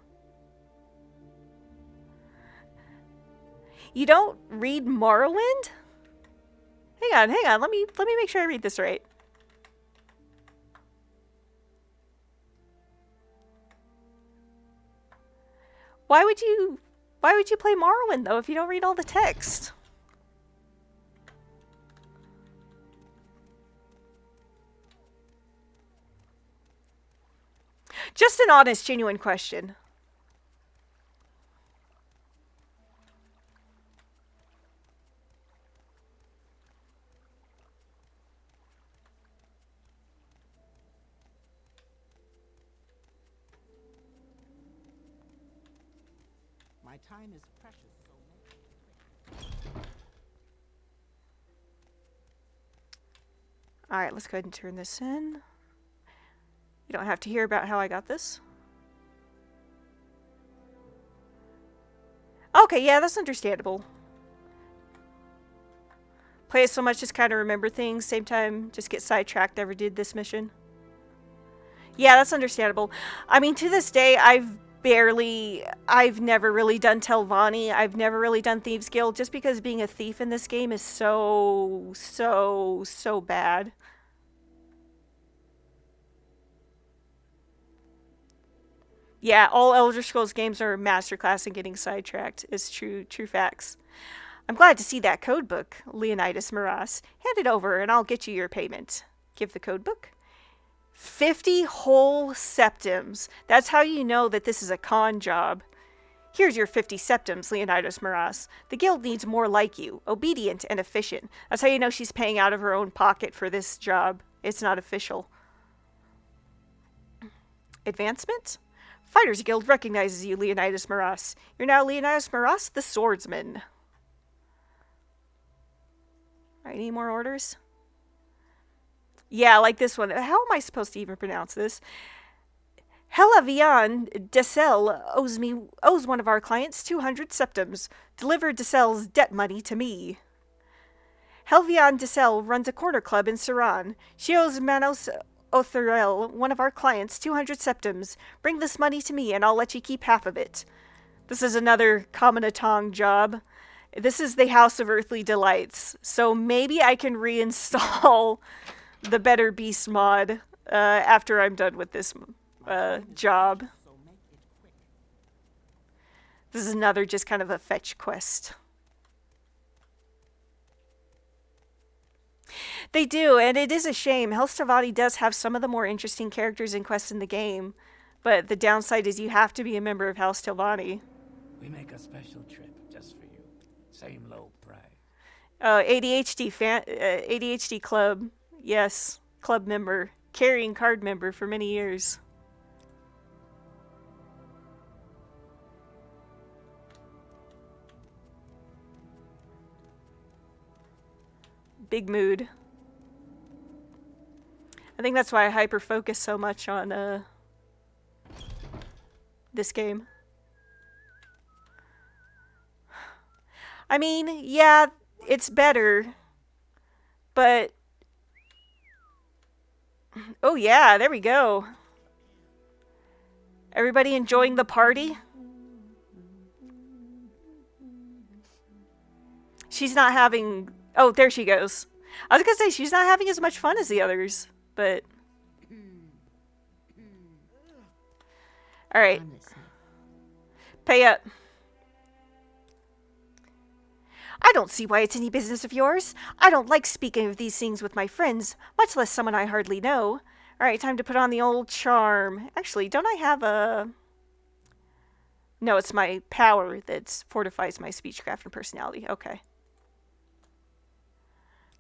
You don't read Morrowind? Hang on. Let me make sure I read this right. Why would you play Morrowind though if you don't read all the text? Just an honest, genuine question. My time is precious, so make it quick. Alright, let's go ahead and turn this in. You don't have to hear about how I got this. Okay, yeah, that's understandable. Play it so much, just kind of remember things. Same time, just get sidetracked, never did this mission. Yeah, that's understandable. I mean, to this day, I've never really done Telvanni. I've never really done Thieves Guild, just because being a thief in this game is so bad. Yeah, all Elder Scrolls games are masterclass in getting sidetracked. It's true facts. I'm glad to see that codebook, Leonidas Moras. Hand it over and I'll get you your payment. Give the codebook. 50 whole septims. That's how you know that this is a con job. Here's your 50 septims, Leonidas Moras. The guild needs more like you, obedient and efficient. That's how you know she's paying out of her own pocket for this job. It's not official. Advancement? Fighters Guild recognizes you, Leonidas Moras. You're now Leonidas Moras, the swordsman. Alright, any more orders? Yeah, like this one. How am I supposed to even pronounce this? Helavian Desel owes one of our clients 200 septims. Deliver Desel's debt money to me. Helvian Desel runs a corner club in Saran. She owes Manos Othorel, one of our clients, 200 septims. Bring this money to me and I'll let you keep half of it. This is another Kamanatong job. This is the House of Earthly Delights. So maybe I can reinstall the Better Beast mod after I'm done with this job. This is another just kind of a fetch quest. They do, and it is a shame. Helstavati does have some of the more interesting characters and quests in the game, but the downside is you have to be a member of House Telvanni. We make a special trip just for you. Same low price. ADHD club. Yes, club member. Carrying card member for many years. Big mood. I think that's why I hyper-focus so much on this game. I mean, yeah, it's better, but... Oh yeah, there we go. Everybody enjoying the party? She's not having... Oh, there she goes. I was gonna say, she's not having as much fun as the others, but... Alright. Pay up. I don't see why it's any business of yours. I don't like speaking of these things with my friends, much less someone I hardly know. Alright, time to put on the old charm. Actually, don't I have a... No, it's my power that fortifies my speechcraft and personality. Okay.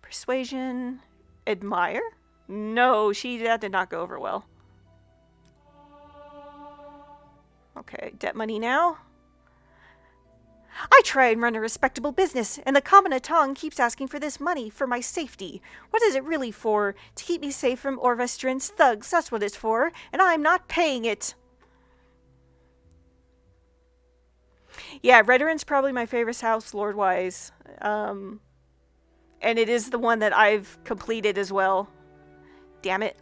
Persuasion. Admire? No, that did not go over well. Okay, debt money now. I try and run a respectable business, and the Cominatong keeps asking for this money for my safety. What is it really for? To keep me safe from Orvestrin's thugs, that's what it's for, and I'm not paying it. Yeah, Rederin's probably my favorite house, Lord-wise. And it is the one that I've completed as well. Damn it.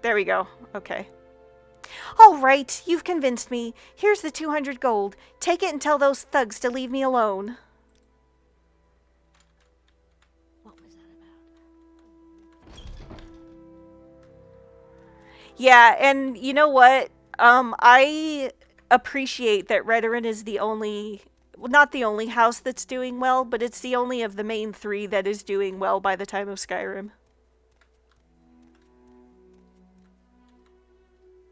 There we go. Okay. All right, you've convinced me. Here's the 200 gold. Take it and tell those thugs to leave me alone. What was that about? Yeah, and you know what? I appreciate that Redoran is the only, well, not the only house that's doing well, but it's the only of the main three that is doing well by the time of Skyrim.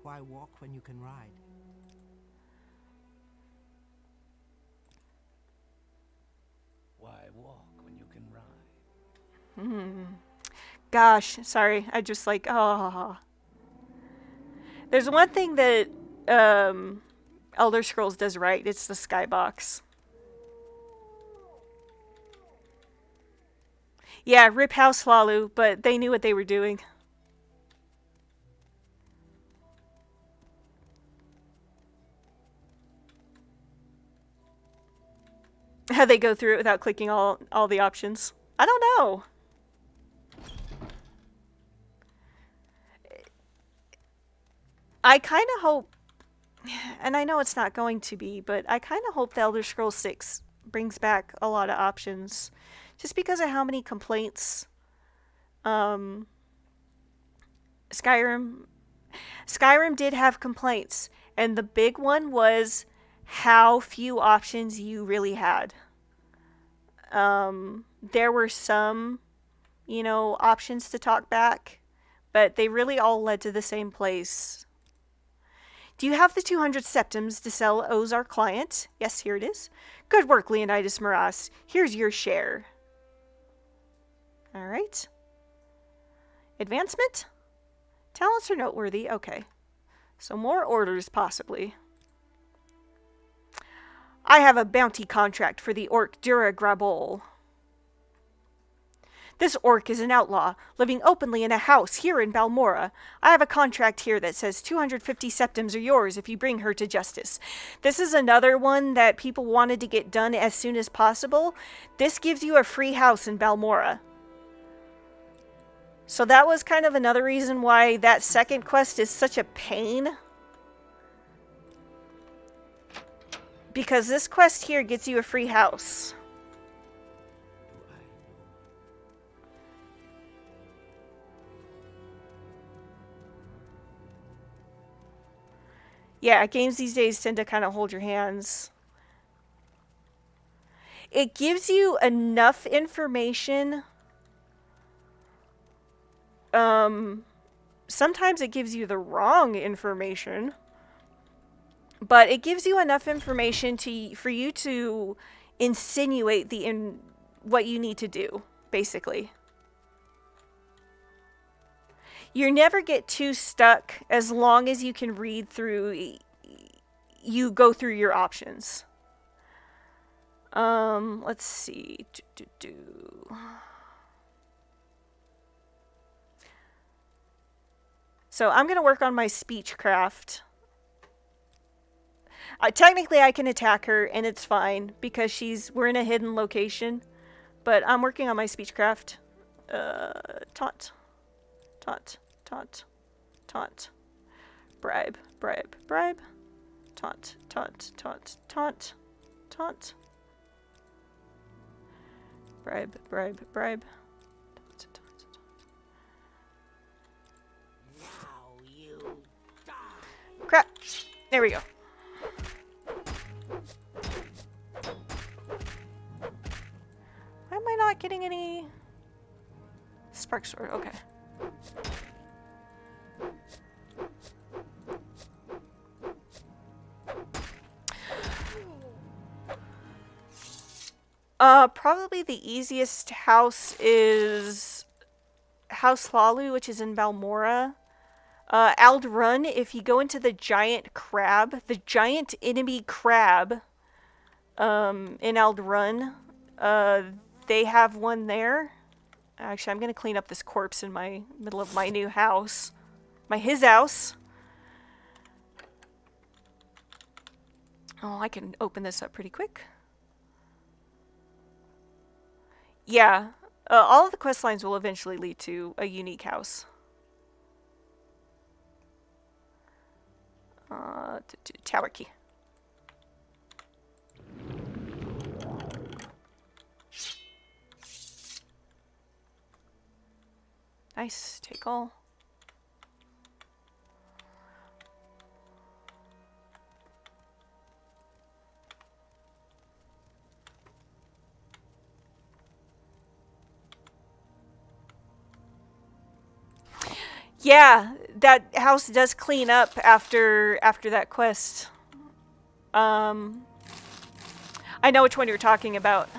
Why walk when you can ride? Why walk when you can ride? Gosh, sorry. I just like, oh. There's one thing that Elder Scrolls does right. It's the skybox. Yeah, rip House Lalu, but they knew what they were doing. How they go through it without clicking all the options. I don't know. I kind of hope, and I know it's not going to be, but I kind of hope the Elder Scrolls 6 brings back a lot of options. Just because of how many complaints Skyrim did have complaints, and the big one was how few options you really had. There were some, options to talk back, but they really all led to the same place. Do you have the 200 septums to sell O's our client? Yes, here it is. Good work, Leonidas Moras. Here's your share. Alright. Advancement? Talents are noteworthy. Okay. So more orders, possibly. I have a bounty contract for the orc Dura Grabol. This orc is an outlaw, living openly in a house here in Balmora. I have a contract here that says 250 septums are yours if you bring her to justice. This is another one that people wanted to get done as soon as possible. This gives you a free house in Balmora. So that was kind of another reason why that second quest is such a pain. Because this quest here gets you a free house. Yeah, games these days tend to kind of hold your hands. It gives you enough information. Sometimes it gives you the wrong information. But it gives you enough information for you to insinuate what you need to do, basically. You never get too stuck as long as you can read through, you go through your options. Let's see. So I'm going to work on my speechcraft. Technically I can attack her and it's fine because we're in a hidden location. But I'm working on my speechcraft. Taunt. Taunt, taunt, taunt. Bribe, bribe, bribe. Taunt, taunt, taunt, taunt, taunt. Bribe, bribe, bribe. Taunt, taunt, taunt. Now you die. Crap. There we go. Why am I not getting any spark sword? Okay. Probably the easiest house is House Lalu, which is in Balmora. Ald'Ruhn, if you go into the giant crab, the giant enemy crab, in Ald'Ruhn, they have one there. Actually, I'm gonna clean up this corpse in my middle of my new house. His house. Oh, I can open this up pretty quick. Yeah, all of the quest lines will eventually lead to a unique house. Tower key. Nice, take all. Yeah, that house does clean up after that quest. I know which one you're talking about.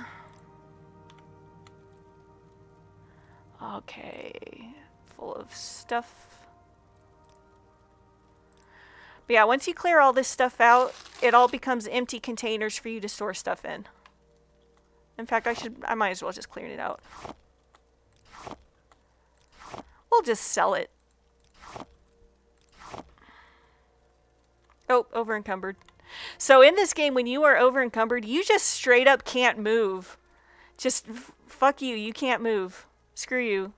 Okay, full of stuff. But yeah, once you clear all this stuff out, it all becomes empty containers for you to store stuff in. In fact, I might as well just clear it out. We'll just sell it. Oh, over encumbered. So in this game, when you are over encumbered, you just straight up can't move. Just fuck you, you can't move. Screw you.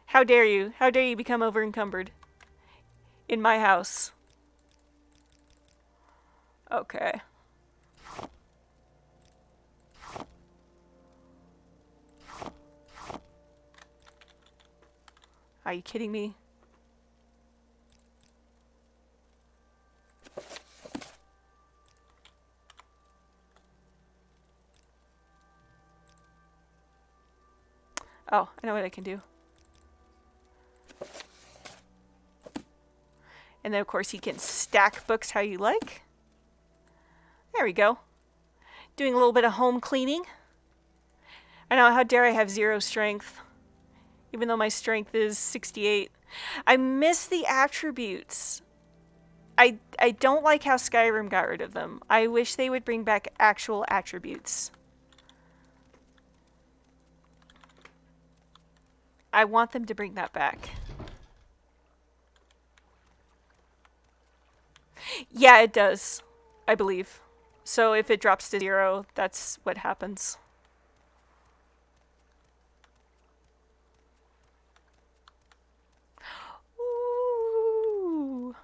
How dare you? How dare you become over encumbered? In my house. Okay. Are you kidding me? Oh, I know what I can do. And then, of course, you can stack books how you like. There we go. Doing a little bit of home cleaning. I know, how dare I have 0 strength. Even though my strength is 68. I miss the attributes. I don't like how Skyrim got rid of them. I wish they would bring back actual attributes. I want them to bring that back. Yeah, it does. I believe. So if it drops to 0, that's what happens. Ooh.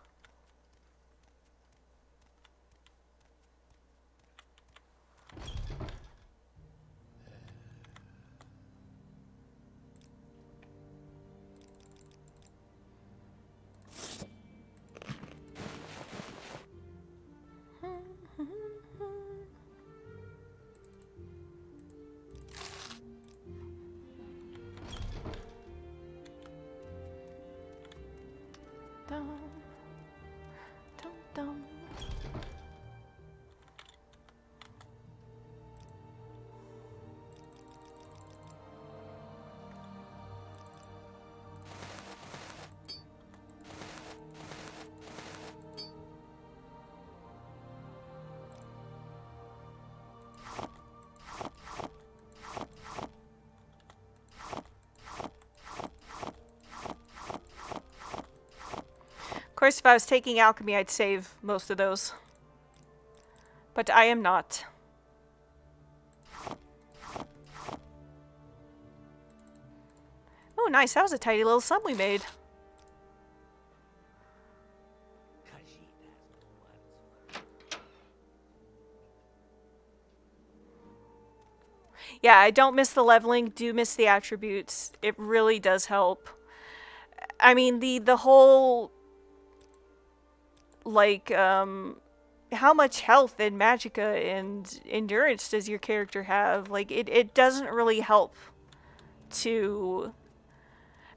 Dum, dum, dum. Of course, if I was taking alchemy, I'd save most of those. But I am not. Oh, nice. That was a tidy little sum we made. Yeah, I don't miss the leveling, do miss the attributes. It really does help. I mean, the whole, like, how much health and magicka and endurance does your character have? Like, it doesn't really help to...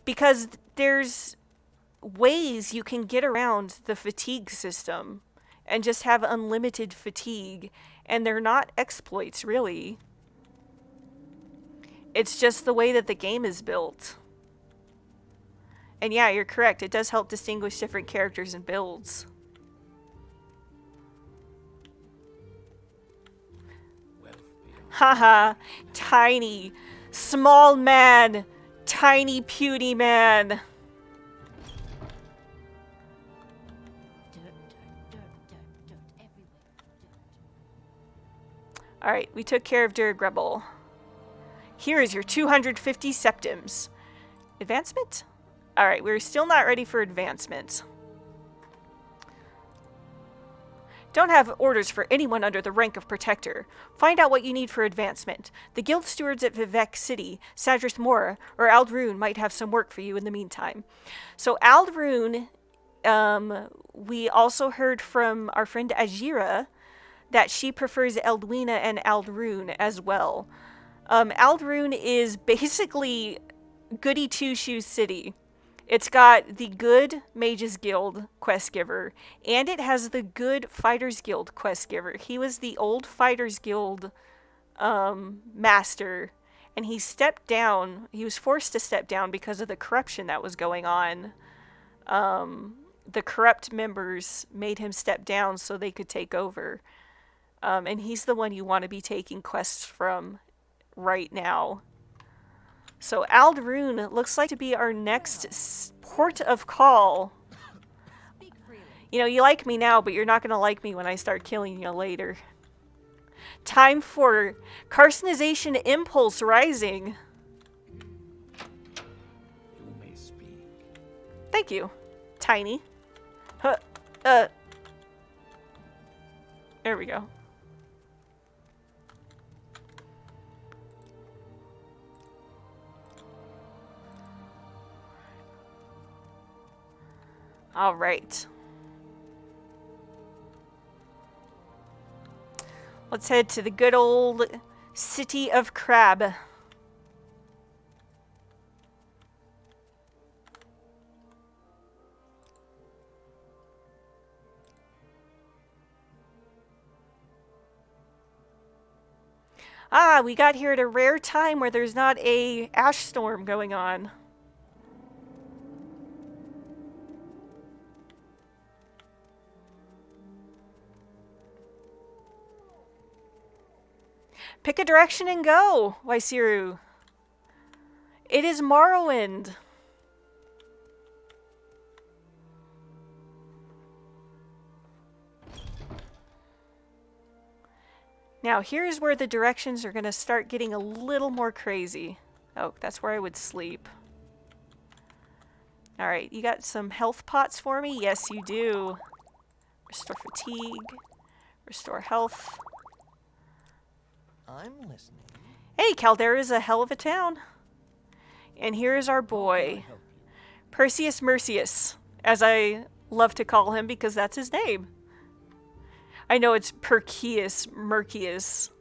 Because there's ways you can get around the fatigue system and just have unlimited fatigue, and they're not exploits, really. It's just the way that the game is built. And yeah, you're correct. It does help distinguish different characters and builds. Haha. Tiny. Small man. Tiny puny man. Dirt, dirt, dirt, dirt, dirt, everywhere. Dirt. Alright, we took care of Durgrebel. Here is your 250 septims. Advancement? Alright, we're still not ready for advancement. Don't have orders for anyone under the rank of Protector. Find out what you need for advancement. The guild stewards at Vivec City, Sadrith Mora, or Ald'Ruhn might have some work for you in the meantime. So Ald'Ruhn, we also heard from our friend Ajira that she prefers Eldwina and Ald'Ruhn as well. Ald'Ruhn is basically Goody Two-Shoes City. It's got the good Mages Guild quest giver, and it has the good Fighters Guild quest giver. He was the old Fighters Guild master, and he stepped down. He was forced to step down because of the corruption that was going on. The corrupt members made him step down so they could take over. And he's the one you want to be taking quests from right now. So Ald'Ruhn looks like to be our next port of call. Speak freely. You know, you like me now, but you're not going to like me when I start killing you later. Time for carcinization impulse rising. You may speak. Thank you, Tiny. There we go. All right. Let's head to the good old city of Crab. Ah, we got here at a rare time where there's not a ash storm going on. Pick a direction and go, Waisiru. It is Morrowind. Now, here's where the directions are going to start getting a little more crazy. Oh, that's where I would sleep. Alright, you got some health pots for me? Yes, you do. Restore fatigue. Restore health. I'm listening. Hey, Caldera's a hell of a town. And here's our boy, Perseus Mercius, as I love to call him because that's his name. I know it's Percius Mercius.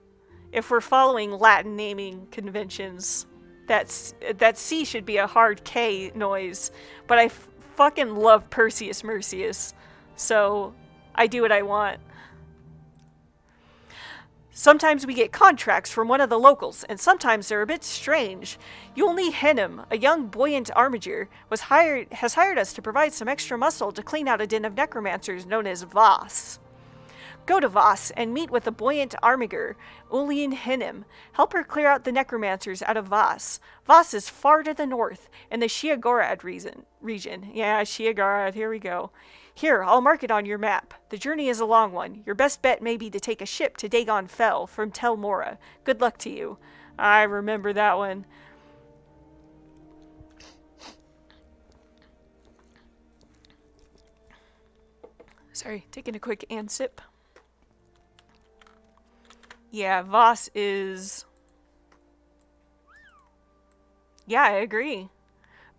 If we're following Latin naming conventions, that C should be a hard K noise. But I fucking love Perseus Mercius, so I do what I want. Sometimes we get contracts from one of the locals, and sometimes they're a bit strange. Yulni Hennem, a young buoyant armiger, has hired us to provide some extra muscle to clean out a den of necromancers known as Voss. Go to Voss and meet with the buoyant armiger, Ulien Hennem. Help her clear out the necromancers out of Voss. Voss is far to the north, in the Sheogorath region. Yeah, Sheogorath, here we go. Here, I'll mark it on your map. The journey is a long one. Your best bet may be to take a ship to Dagon Fell from Tel Mora. Good luck to you. I remember that one. Sorry, taking a quick sip. Yeah, Voss is... Yeah, I agree.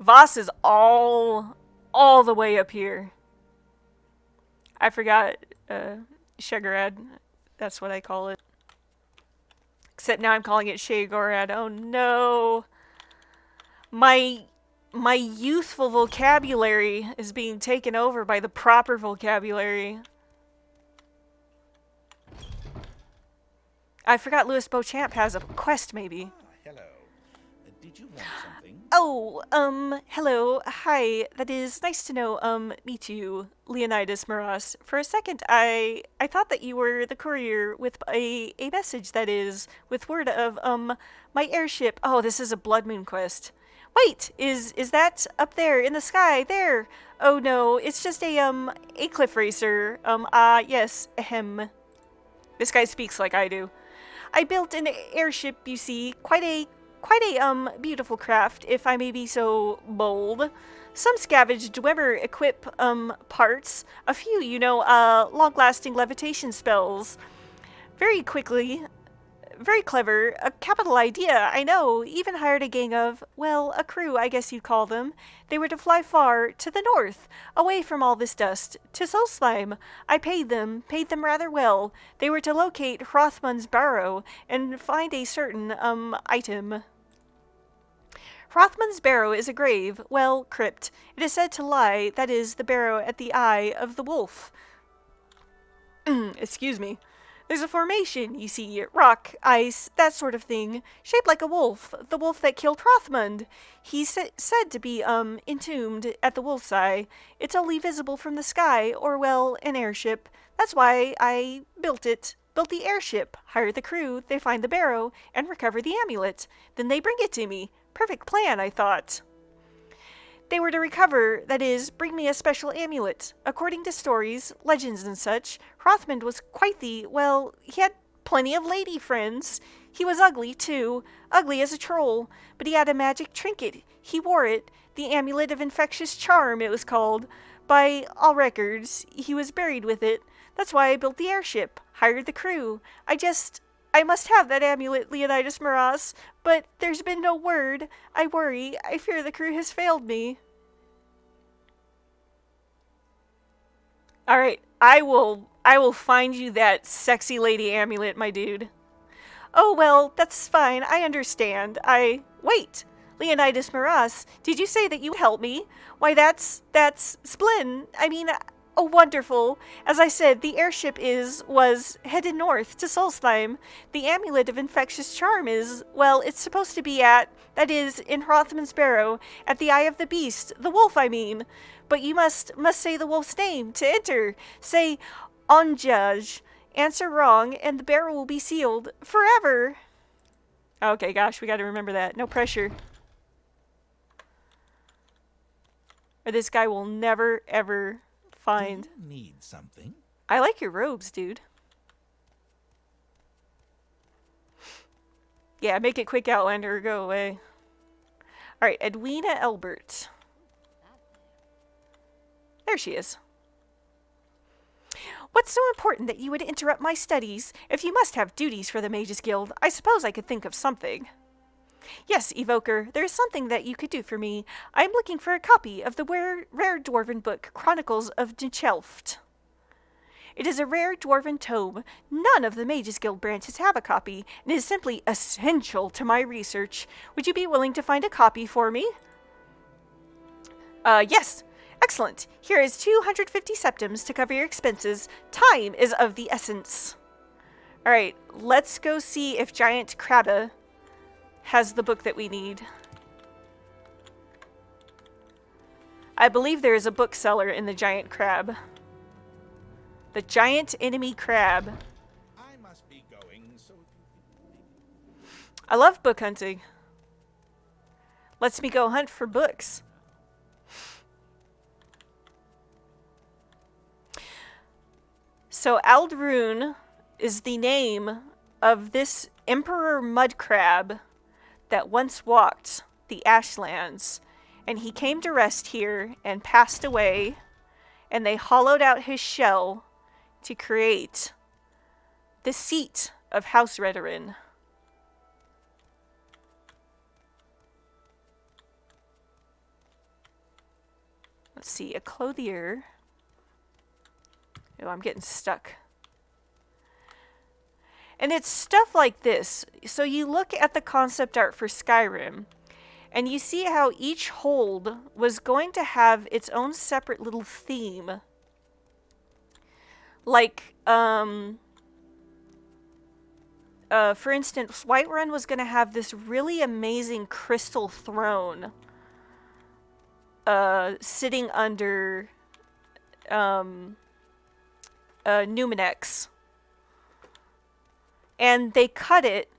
Voss is all the way up here. I forgot, Sheogorath. That's what I call it. Except now I'm calling it Sheogorath. Oh no! My youthful vocabulary is being taken over by the proper vocabulary. I forgot Louis Beauchamp has a quest, maybe. Hello. Did you want something? Oh, hello. Hi. That is nice to know, meet you, Leonidas Maras. For a second, I thought that you were the courier with a message that is, with word of, my airship. Oh, this is a Blood Moon quest. Wait, is that up there in the sky? There. Oh no, it's just a cliff racer. Yes, ahem. This guy speaks like I do. I built an airship, you see, quite a beautiful craft, if I may be so bold. Some scavenged Dwemer equip parts, a few, long-lasting levitation spells. Very quickly, very clever, a capital idea, I know. Even hired a gang of, well, a crew, I guess you'd call them. They were to fly far, to the north, away from all this dust, to Solstheim. I paid them rather well. They were to locate Hrothmund's barrow and find a certain, item. Hrothmund's barrow is a grave, well, crypt. It is said to lie, that is, the barrow at the eye of the wolf. Excuse me. There's a formation, you see, rock, ice, that sort of thing, shaped like a wolf, the wolf that killed Hrothmund. He's said to be, entombed at the wolf's eye. It's only visible from the sky, or, well, an airship. That's why I built it. Built the airship, hired the crew, they find the barrow, and recover the amulet. Then they bring it to me. Perfect plan, I thought. They were to recover, that is, bring me a special amulet. According to stories, legends and such, Hrothmund was quite well, he had plenty of lady friends. He was ugly, too, ugly as a troll, but he had a magic trinket. He wore it, the Amulet of Infectious Charm, it was called. By all records, he was buried with it. That's why I built the airship, hired the crew. I must have that amulet, Leonidas Maras, but there's been no word. I worry. I fear the crew has failed me. Alright, I will find you that sexy lady amulet, my dude. Oh, well, that's fine. I understand. Wait! Leonidas Maras, did you say that you help me? Why, that's splin. I mean, oh, wonderful. As I said, the airship was headed north to Solstheim. The Amulet of Infectious Charm is, well, it's supposed to be that is, in Hrothmund's barrow, at the Eye of the Beast, the wolf, I mean. But you must say the wolf's name to enter. Say, Onjaj. Answer wrong, and the barrow will be sealed forever. Okay, gosh, we gotta remember that. No pressure. Or this guy will never, ever find. Do you need something? I like your robes, dude. Yeah, make it quick, Outlander, or go away. Alright, Edwina Elbert. There she is. What's so important that you would interrupt my studies? If you must have duties for the Mages Guild, I suppose I could think of something. Yes, Evoker, there is something that you could do for me. I am looking for a copy of the rare dwarven book, Chronicles of Dchelft. It is a rare dwarven tome. None of the Mages Guild branches have a copy, and it is simply essential to my research. Would you be willing to find a copy for me? Yes. Excellent. Here is 250 septims to cover your expenses. Time is of the essence. Alright, let's go see if Giant Krabba has the book that we need. I believe there is a bookseller in the Giant Crab. The Giant Enemy Crab. I must be going, so I love book hunting. Lets me go hunt for books. So Ald'Ruhn is the name of this Emperor Mud Crab that once walked the Ashlands, and he came to rest here and passed away, and they hollowed out his shell to create the seat of House Redoran. Let's see, a clothier. Oh, I'm getting stuck. And it's stuff like this. So you look at the concept art for Skyrim, and you see how each hold was going to have its own separate little theme. Like, for instance, Whiterun was going to have this really amazing crystal throne sitting under Numenex. And they cut it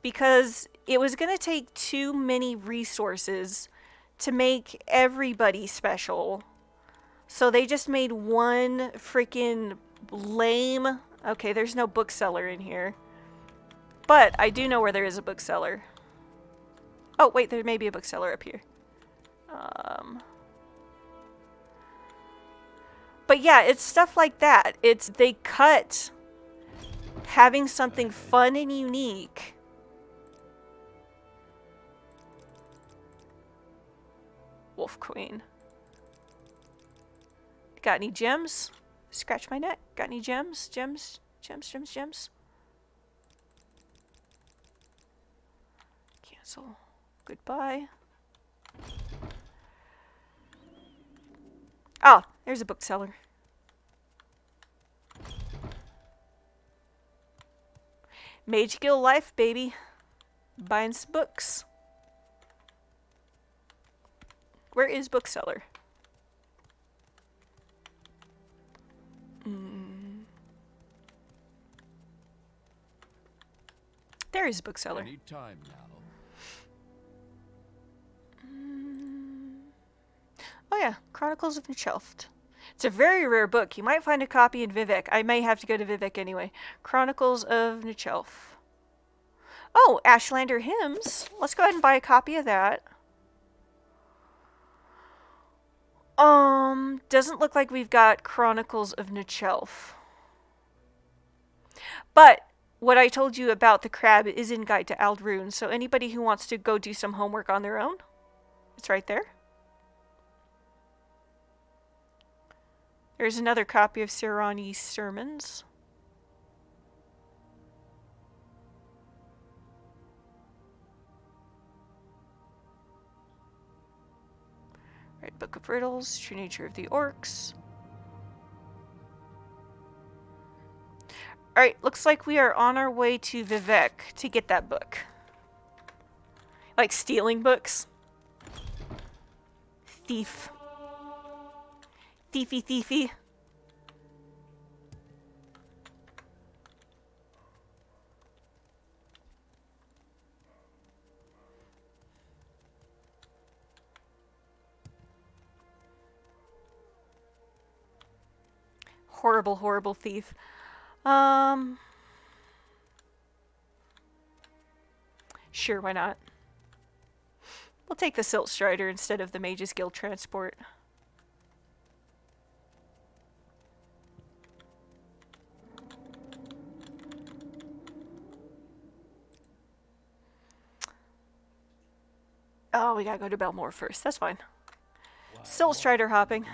because it was going to take too many resources to make everybody special. So they just made one freaking lame... Okay, there's no bookseller in here. But I do know where there is a bookseller. Oh, wait, there may be a bookseller up here. But yeah, it's stuff like that. They cut having something fun and unique. Wolf Queen. Got any gems? Scratch my neck. Got any gems? Gems? Gems, gems, gems. Cancel. Goodbye. Oh, there's a bookseller. Mage Guild life, baby. Buying some books. Where is bookseller? There is bookseller. Any time now. Oh yeah, Chronicles of Nchelft. It's a very rare book. You might find a copy in Vivec. I may have to go to Vivec anyway. Chronicles of Nchelft. Oh, Ashlander Hymns. Let's go ahead and buy a copy of that. Doesn't look like we've got Chronicles of Nchelft. But what I told you about the crab is in Guide to Ald'Ruhn, so anybody who wants to go do some homework on their own, it's right there. There's another copy of Sirani's Sermons. Right, Book of Riddles, True Nature of the Orcs. Alright, looks like we are on our way to Vivec to get that book. Like stealing books. Thief. Thiefy thiefy. Horrible, horrible thief. Sure, why not? We'll take the Silt Strider instead of the Mage's Guild transport. Oh, we gotta go to Belmore first. That's fine. Silt Strider hopping.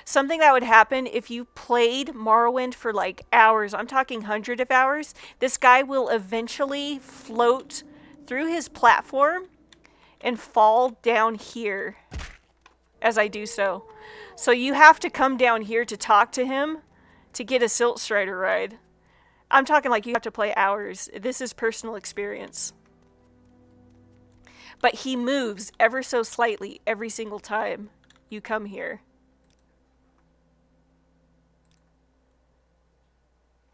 Something that would happen if you played Morrowind for like hours, I'm talking hundreds of hours, this guy will eventually float through his platform and fall down here as I do so. So you have to come down here to talk to him to get a Silt Strider ride. I'm talking like you have to play hours. This is personal experience. But he moves ever so slightly every single time you come here.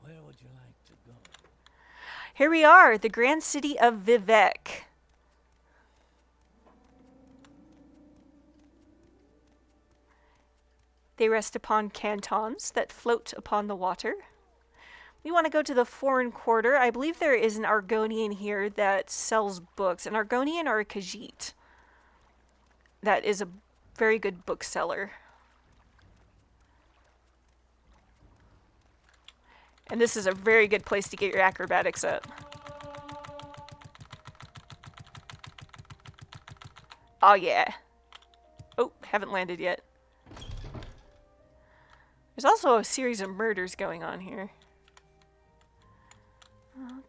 Where would you like to go? Here we are, the grand city of Vivec. They rest upon cantons that float upon the water. We want to go to the foreign quarter. I believe there is an Argonian here that sells books. An Argonian or a Khajiit. That is a very good bookseller. And this is a very good place to get your acrobatics up. Oh yeah. Oh, haven't landed yet. There's also a series of murders going on here.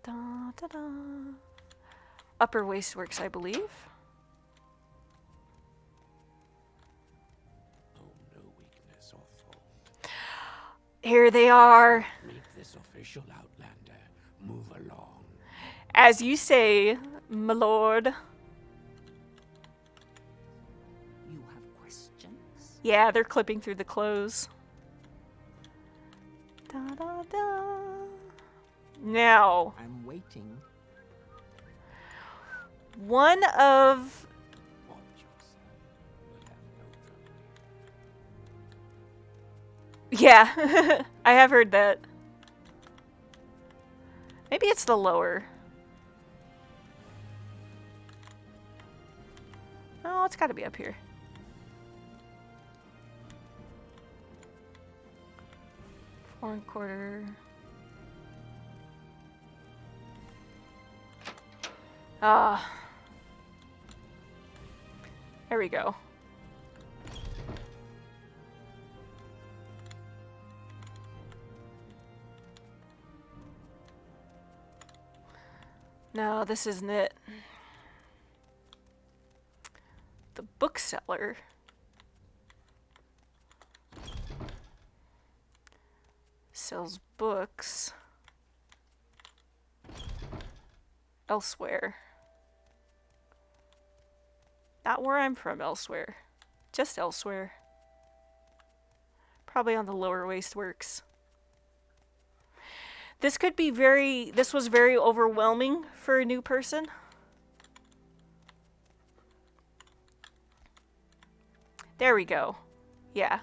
Da, da, da. Upper Wasteworks, I believe. Oh, no weakness or fault. Here they are. Meet Yes, official Outlander. Move along. As you say, my lord. You have questions? Yeah, they're clipping through the clothes. Da da da. Now, I'm waiting. one of... Watch yourself. We'll have no trouble here. Yeah, I have heard that. Maybe it's the lower. Oh, it's gotta be up here. Four and quarter. Ah. There we go. No, this isn't it. The bookseller. Sells books elsewhere. Not where I'm from, elsewhere. Just elsewhere. Probably on the lower waste works. This could be this was very overwhelming for a new person. There we go. Yeah.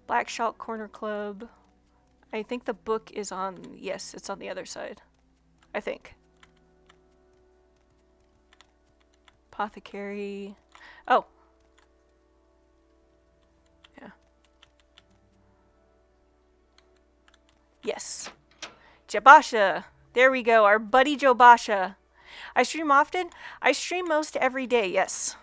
Black Shalt Corner Club. I think the book is on, yes, it's on the other side. I think. Apothecary. Oh. Yeah. Yes. Jabasha. There we go. Our buddy Jobasha. I stream often. I stream most every day, yes.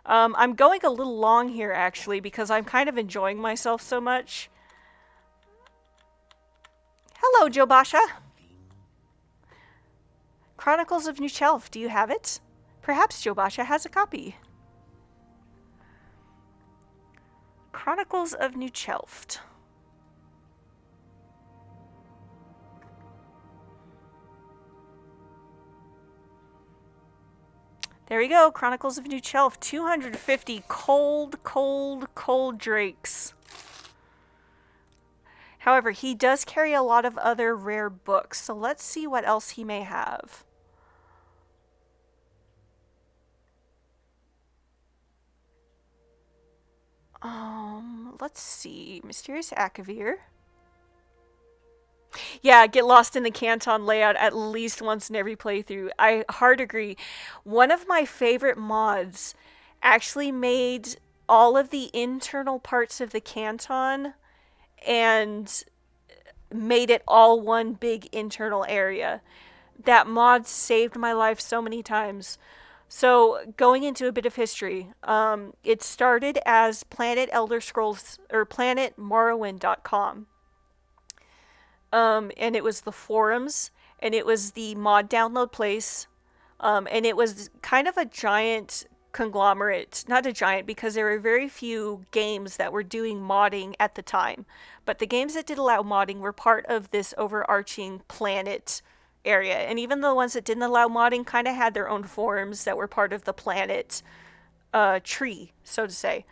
I'm going a little long here, actually, because I'm kind of enjoying myself so much. Hello, Jobasha. Chronicles of New Shelf. Do you have it? Perhaps Jobasha has a copy. Chronicles of New Shelf. There we go. Chronicles of New Shelf. 250 cold drakes. However, he does carry a lot of other rare books, so let's see what else he may have. Let's see. Mysterious Akavir. Yeah, get lost in the canton layout at least once in every playthrough. I hard agree. One of my favorite mods actually made all of the internal parts of the canton and made it all one big internal area. That mod saved my life so many times. So, going into a bit of history, it started as Planet Elder Scrolls, or planetmorrowind.com. And it was the forums, and it was the mod download place, and it was kind of a giant conglomerate. Not a giant, because there were very few games that were doing modding at the time. But the games that did allow modding were part of this overarching planet area. And even the ones that didn't allow modding kind of had their own forums that were part of the planet tree, so to say.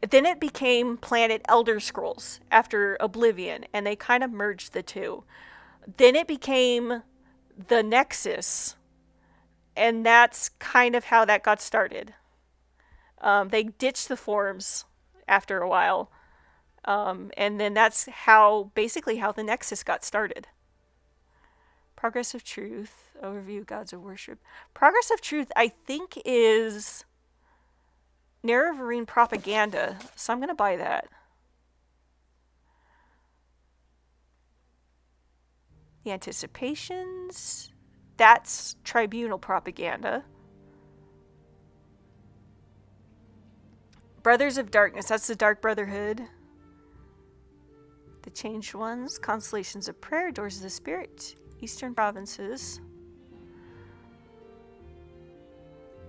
Then it became Planet Elder Scrolls after Oblivion, and they kind of merged the two. Then it became the Nexus, and that's kind of how that got started. They ditched the forums after a while, and then that's basically how the Nexus got started. Progress of Truth, overview, gods of worship. Progress of Truth, I think, is Nerevarine propaganda, so I'm going to buy that. The Anticipations, that's Tribunal propaganda. Brothers of Darkness, that's the Dark Brotherhood. The Changed Ones, Constellations of Prayer, Doors of the Spirit, Eastern Provinces,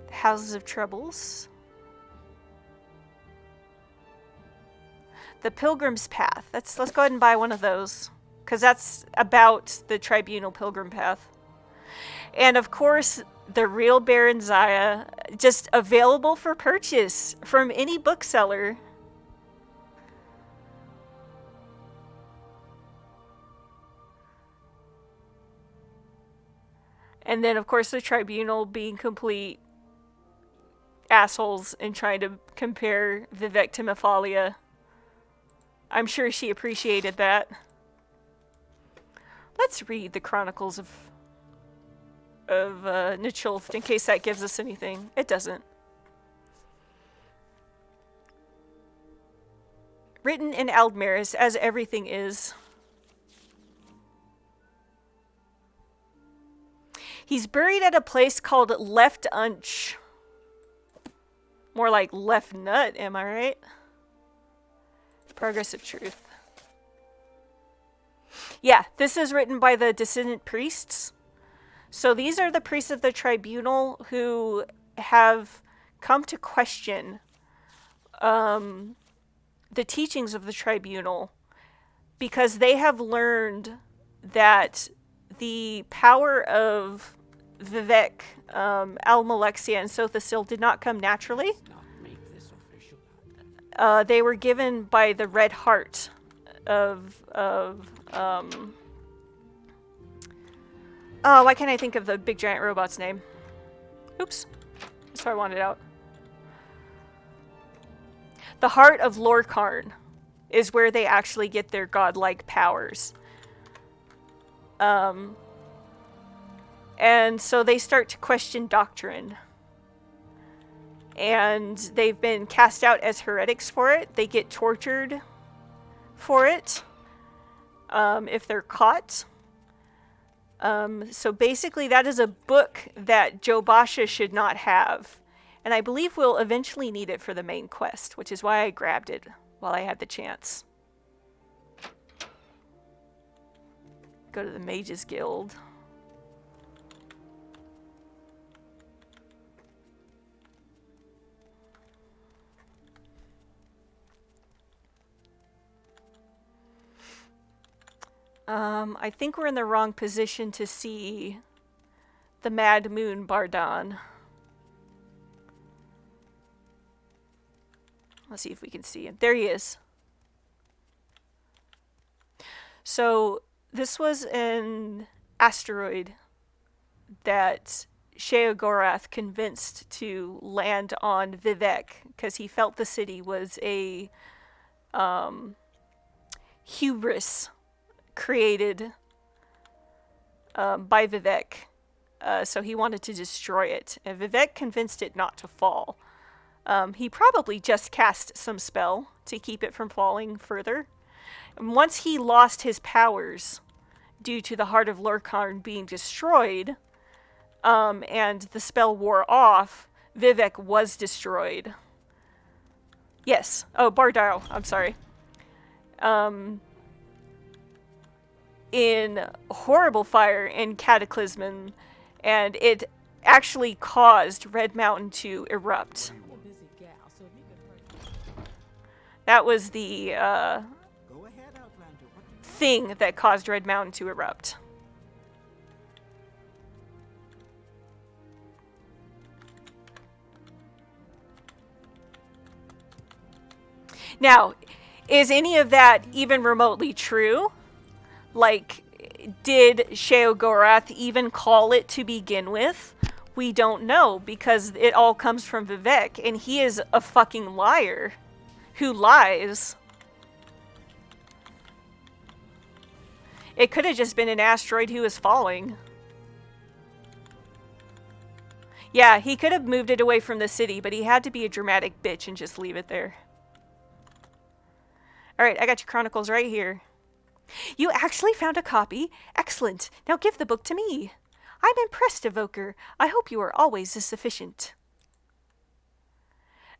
the Houses of Troubles, The Pilgrim's Path. Let's go ahead and buy one of those. Because that's about the Tribunal Pilgrim Path. And of course, the real Baron Zaya. Just available for purchase from any bookseller. And then, of course, the Tribunal being complete assholes and trying to compare Vivec to Mephalia. I'm sure she appreciated that. Let's read the Chronicles of Nichulft in case that gives us anything. It doesn't. Written in Aldmaris, as everything is. He's buried at a place called Left Unch. More like Left Nut, am I right? Progress of Truth. Yeah, this is written by the Descendant Priests. So these are the priests of the Tribunal who have come to question the teachings of the Tribunal because they have learned that the power of Vivec, Almalexia, and Sothasil did not come naturally. They were given by the Red Heart of oh, why can't I think of the big giant robot's name? Oops. That's how I wanted out. The Heart of Lorkharn is where they actually get their godlike powers. And so they start to question doctrine. And they've been cast out as heretics for it. They get tortured for it if they're caught. So basically that is a book that Joe Basha should not have. And I believe we'll eventually need it for the main quest, which is why I grabbed it while I had the chance. Go to the Mage's Guild. I think we're in the wrong position to see the Mad Moon Bardan. Let's see if we can see him. There he is. So this was an asteroid that Sheogorath convinced to land on Vivec because he felt the city was a hubris created by Vivec. So he wanted to destroy it. And Vivec convinced it not to fall. He probably just cast some spell to keep it from falling further. And once he lost his powers due to the Heart of Lorkharn being destroyed, and the spell wore off, Vivec was destroyed. Yes. Oh, Bardao. I'm sorry. In horrible fire and cataclysm, and it actually caused Red Mountain to erupt. That was the thing that caused Red Mountain to erupt. Now, is any of that even remotely true? Like, did Sheogorath even call it to begin with? We don't know, because it all comes from Vivec, and he is a fucking liar who lies. It could have just been an asteroid who was falling. Yeah, he could have moved it away from the city, but he had to be a dramatic bitch and just leave it there. Alright, I got your chronicles right here. You actually found a copy? Excellent. Now give the book to me. I'm impressed, Evoker. I hope you are always as sufficient.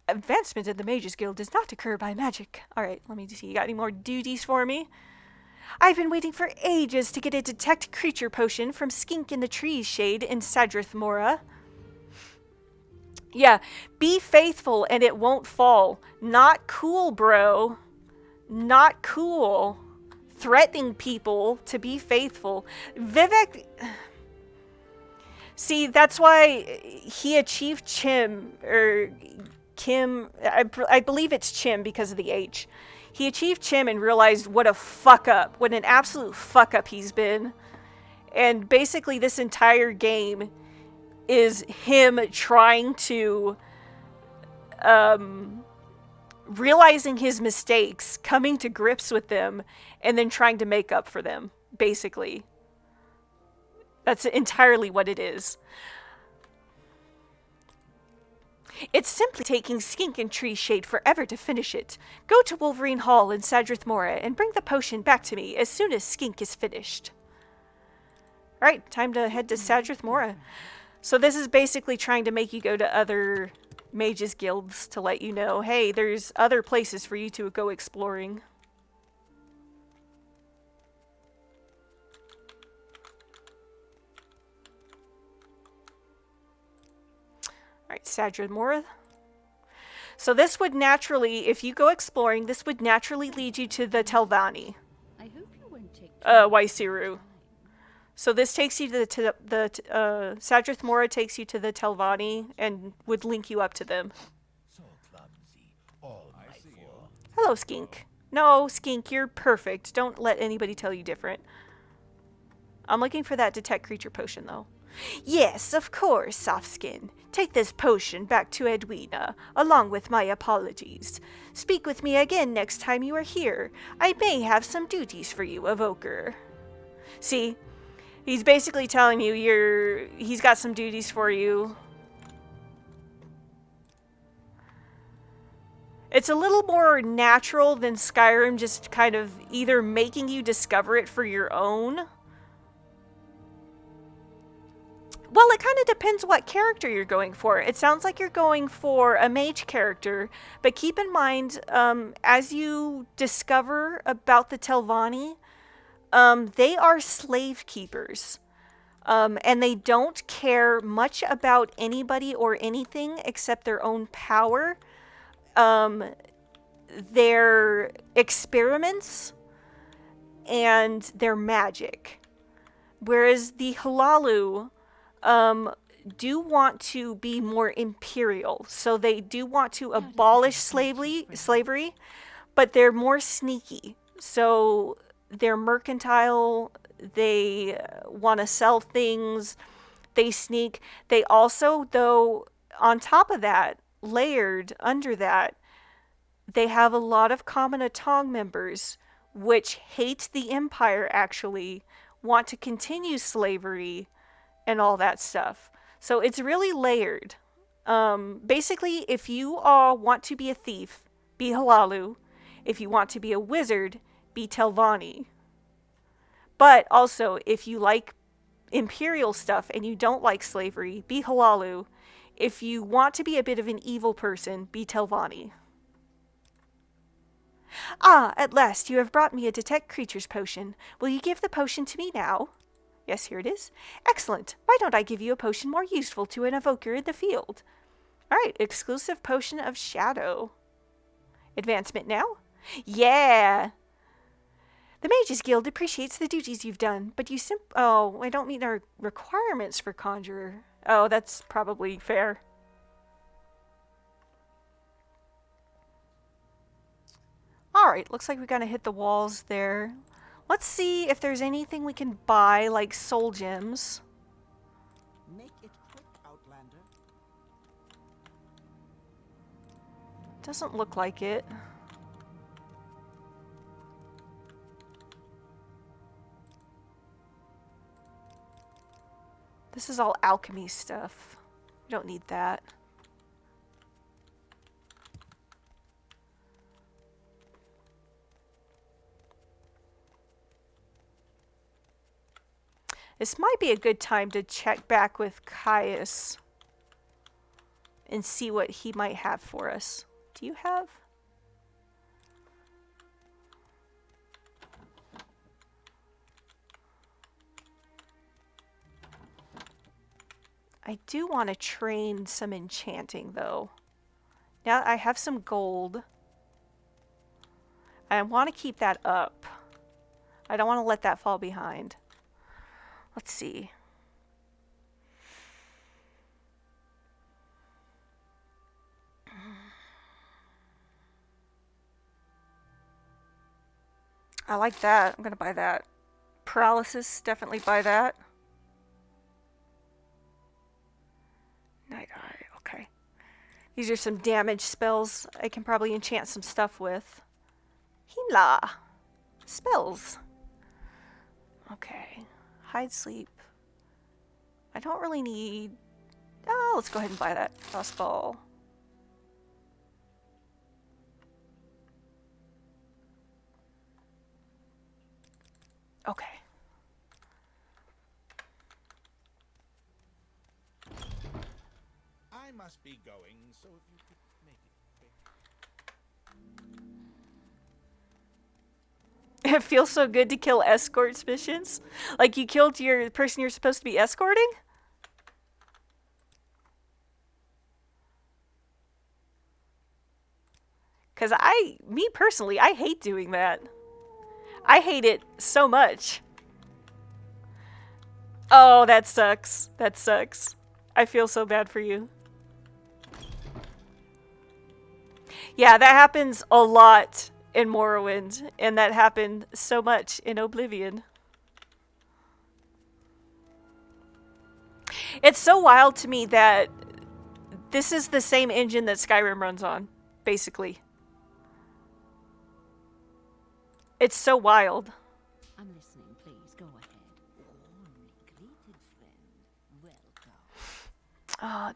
Advancement in the Mages Guild does not occur by magic. Alright, let me see. You got any more duties for me? I've been waiting for ages to get a detect creature potion from Skink in the Trees Shade in Sadrith Mora. Yeah, be faithful and it won't fall. Not cool, bro. not cool. Threatening people to be faithful. Vivec... See, that's why he achieved Chim, or Kim... I believe it's Chim because of the H. He achieved Chim and realized what a fuck up, what an absolute fuck up he's been. And basically this entire game is him trying to... realizing his mistakes, coming to grips with them, and then trying to make up for them, basically. That's entirely what it is. It's simply taking Skink and Tree Shade forever to finish it. Go to Wolverine Hall in Sadrith Mora and bring the potion back to me as soon as Skink is finished. Alright, time to head to Sadrith Mora. So this is basically trying to make you go to other mages guilds to let you know, hey, there's other places for you to go exploring. Alright, Sadrith Mora. So this would naturally, if you go exploring, this would naturally lead you to the Telvanni. I hope you won't take Waisiru. So this takes you to the Sadrith Mora takes you to the Telvanni and would link you up to them. So clumsy. All my fault. Hello, Skink. No, Skink, you're perfect. Don't let anybody tell you different. I'm looking for that detect creature potion, though. Yes, of course, Softskin. Take this potion back to Edwina, along with my apologies. Speak with me again next time you are here. I may have some duties for you, Evoker. See? He's basically telling you he's got some duties for you. It's a little more natural than Skyrim, just kind of either making you discover it for your own. Well, it kind of depends what character you're going for. It sounds like you're going for a mage character, but keep in mind, as you discover about the Telvanni, they are slave keepers. And they don't care much about anybody or anything except their own power, their experiments, and their magic. Whereas the Halalu do want to be more imperial. So they do want to abolish slavery, but they're more sneaky. So they're mercantile, they want to sell things, they sneak. They also, though, on top of that, layered under that, they have a lot of Cominatong members which hate the Empire, actually, want to continue slavery, and all that stuff. So it's really layered. Basically, if you all want to be a thief, be Halalu. If you want to be a wizard, be Telvanni. But also, if you like imperial stuff and you don't like slavery, be Halalu. If you want to be a bit of an evil person, be Telvanni. Ah, at last you have brought me a detect creatures potion. Will you give the potion to me now? Yes, here it is. Excellent. Why don't I give you a potion more useful to an evoker in the field? Alright, exclusive potion of shadow. Advancement now? Yeah! The Mages Guild appreciates the duties you've done, but you oh, I don't meet our requirements for Conjurer. Oh, that's probably fair. Alright, looks like we gotta hit the walls there. Let's see if there's anything we can buy, like soul gems. Make it quick, Outlander. Doesn't look like it. This is all alchemy stuff. We don't need that. This might be a good time to check back with Caius and see what he might have for us. Do you have? I do want to train some enchanting, though. Now I have some gold. I want to keep that up. I don't want to let that fall behind. Let's see. I like that. I'm going to buy that. Paralysis, definitely buy that. Night Eye, okay. These are some damage spells I can probably enchant some stuff with. Hila. Spells. Okay. Hide Sleep. I don't really need... Oh, let's go ahead and buy that crossbow. Okay. I must be going, so if you could make it quick. It feels so good to kill escort missions. Like you killed your person you're supposed to be escorting? Because me personally, I hate doing that. I hate it so much. Oh, that sucks. That sucks. I feel so bad for you. Yeah, that happens a lot in Morrowind, and that happened so much in Oblivion. It's so wild to me that this is the same engine that Skyrim runs on, basically. It's so wild. I'm listening, please. Go ahead. Warmly greeted, friend. Welcome. Ah,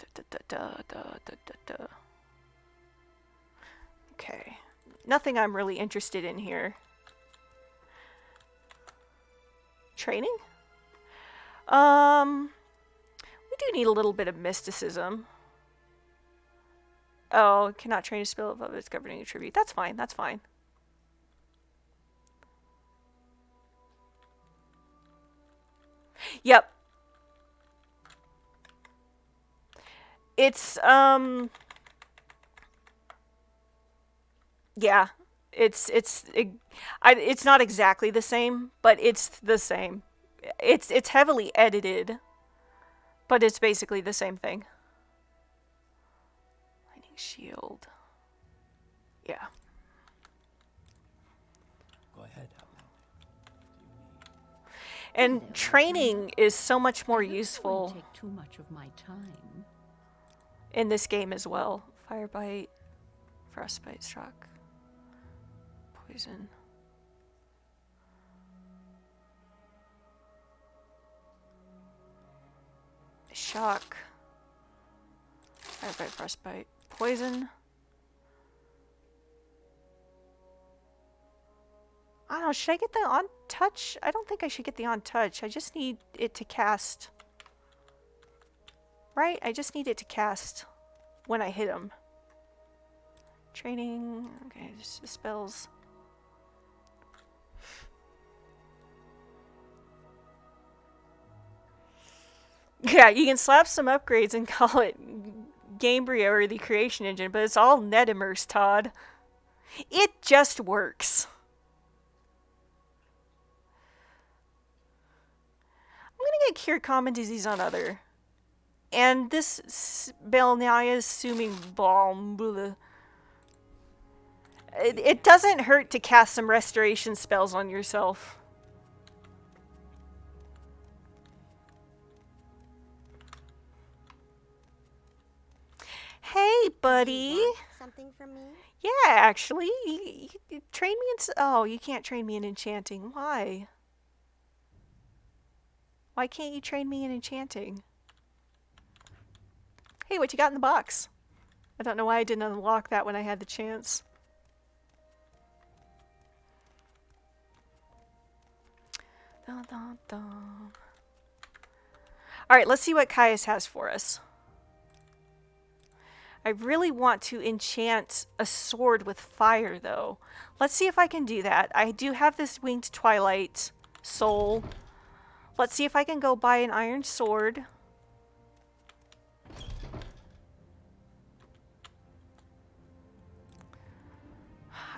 da. Okay. Nothing I'm really interested in here. Training? We do need a little bit of mysticism. Oh, cannot train a spell above its governing attribute. That's fine, that's fine. Yep. It's, yeah. It's not exactly the same, but it's the same. It's heavily edited, but it's basically the same thing. Lightning shield. Yeah. Go ahead, Outlander. And training is so much more useful Take too much of my time. in this game as well. Firebite, frostbite, shock, poison. Shock, firebite, frostbite, poison. I don't know, should I get the on touch? I don't think I should get the on touch. I just need it to cast. Right? I just need it to cast when I hit him. Training. Okay, just spells. Yeah, you can slap some upgrades and call it Gamebryo or the creation engine, but it's all net immerse, Todd. It just works. I'm gonna get Cure Common Disease on other. And this Belnaya's Suming Balm. It doesn't hurt to cast some restoration spells on yourself. Hey, buddy. Something from me? Yeah, actually. You train me in... Oh, you can't train me in enchanting. Why? Why can't you train me in enchanting? Hey, what you got in the box? I don't know why I didn't unlock that when I had the chance. Dun, dun, dun. Alright, let's see what Caius has for us. I really want to enchant a sword with fire, though. Let's see if I can do that. I do have this Winged Twilight soul. Let's see if I can go buy an iron sword.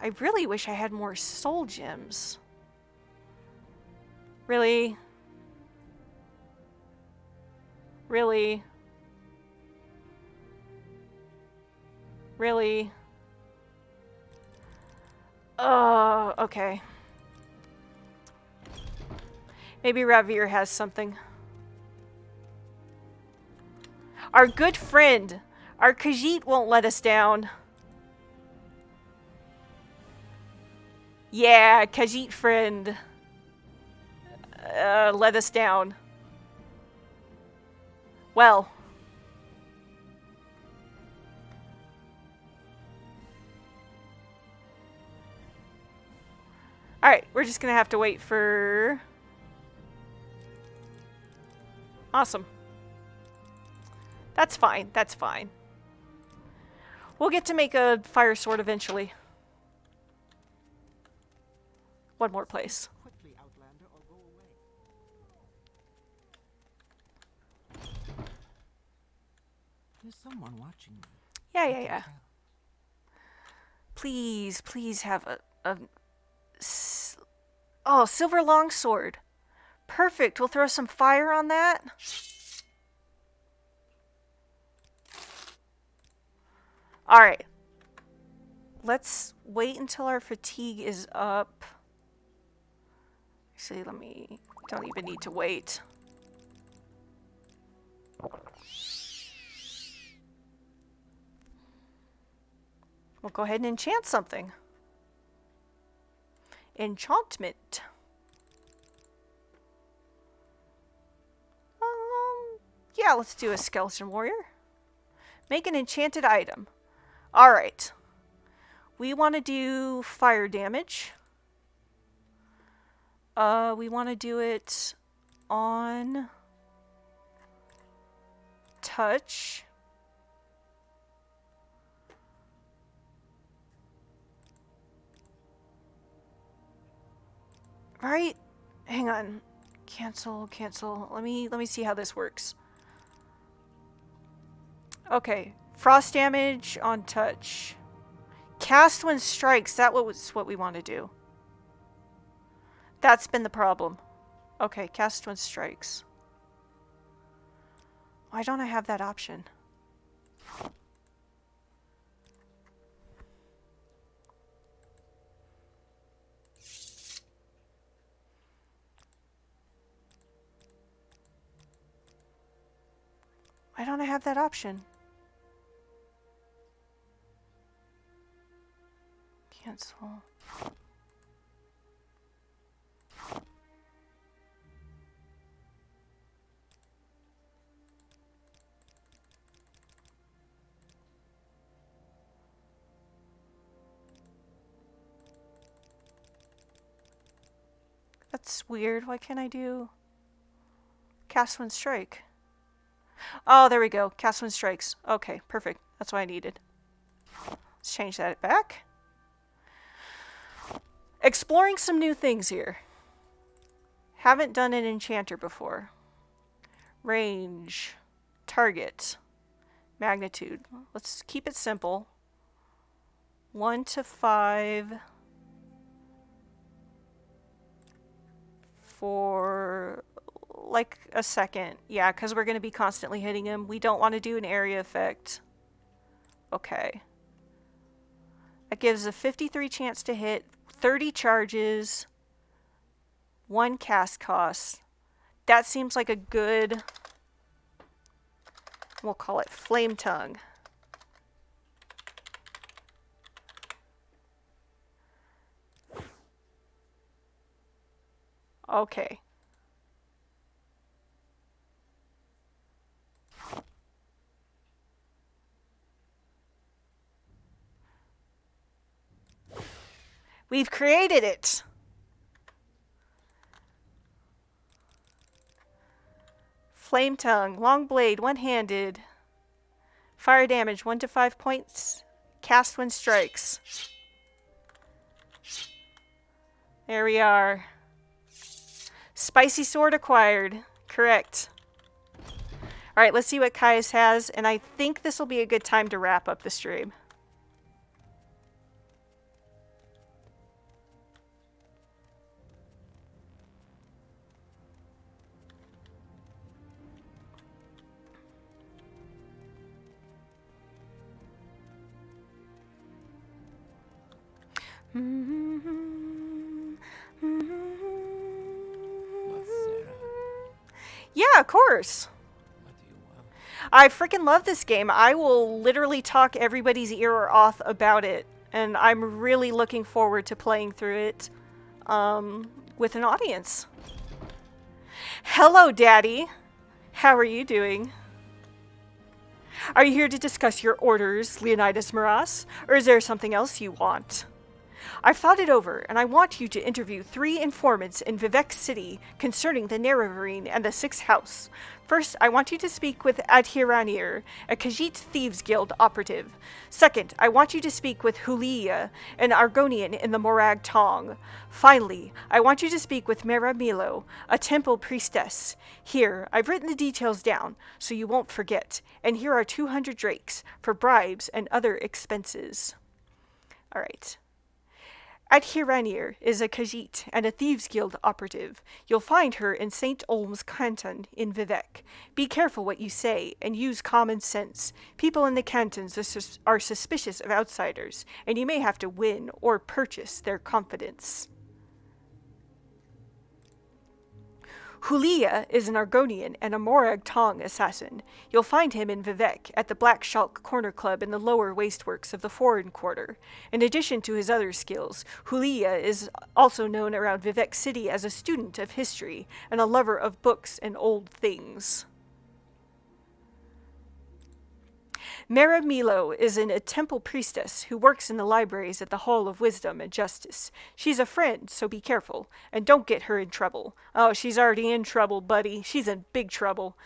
I really wish I had more soul gems. Really? Really? Really? Oh, okay. Maybe Ravir has something. Our good friend, our Khajiit won't let us down. Yeah, Khajiit friend. Let us down. Well. Alright, we're just gonna have to wait for... Awesome. That's fine, that's fine. We'll get to make a fire sword eventually. One more place. Quickly, Outlander, or go away. There's someone watching me. Yeah, I yeah, can yeah. tell. Please, please have oh, silver longsword. Perfect. We'll throw some fire on that. Alright. Let's wait until our fatigue is up. Actually, don't even need to wait. We'll go ahead and enchant something. Enchantment. Yeah, let's do a skeleton warrior. Make an enchanted item. Alright. We want to do fire damage. We want to do it on touch. Right? Hang on. Cancel, cancel. Let me see how this works. Okay. Frost damage on touch. Cast when strikes. That was what we want to do. That's been the problem. Okay, cast when strikes. Why don't I have that option? Why don't I have that option? Cancel. That's weird. Why can't I do cast when strike? Oh, there we go. Cast when strikes. Okay, perfect. That's what I needed. Let's change that back. Exploring some new things here. Haven't done an enchanter before. Range. Target. Magnitude. Let's keep it simple. 1 to 5. For like a second. Yeah, because we're going to be constantly hitting him. We don't want to do an area effect. Okay. That gives a 53 chance to hit, 30 charges, 1 cast cost. That seems like a good, we'll call it flame tongue. Okay. We've created it. Flame tongue, long blade, one-handed. Fire damage, 1 to 5 points. Cast when strikes. There we are. Spicy sword acquired. Correct. Alright, let's see what Caius has, and I think this will be a good time to wrap up the stream. What's Sarah? Yeah, of course. What do you want? I freaking love this game. I will literally talk everybody's ear off about it, and I'm really looking forward to playing through it with an audience. Hello, Daddy. How are you doing? Are you here to discuss your orders, Leonidas Moras, or is there something else you want? I've thought it over, and I want you to interview 3 informants in Vivec City concerning the Nerevarine and the Sixth House. First, I want you to speak with Adhiranir, a Khajiit Thieves Guild operative. Second, I want you to speak with Hulia, an Argonian in the Morag Tong. Finally, I want you to speak with Mera Milo, a temple priestess. Here, I've written the details down, so you won't forget, and here are 200 drakes for bribes and other expenses. Alright. Adhiranir is a Khajiit and a Thieves Guild operative. You'll find her in St. Olm's Canton in Vivec. Be careful what you say and use common sense. People in the cantons are suspicious of outsiders, and you may have to win or purchase their confidence. Hulia is an Argonian and a Morag Tong assassin. You'll find him in Vivec at the Black Shulk Corner Club in the lower wasteworks of the Foreign Quarter. In addition to his other skills, Hulia is also known around Vivec City as a student of history and a lover of books and old things. Mera Milo is a temple priestess who works in the libraries at the Hall of Wisdom and Justice. She's a friend, so be careful, and don't get her in trouble. Oh, she's already in trouble, buddy. She's in big trouble.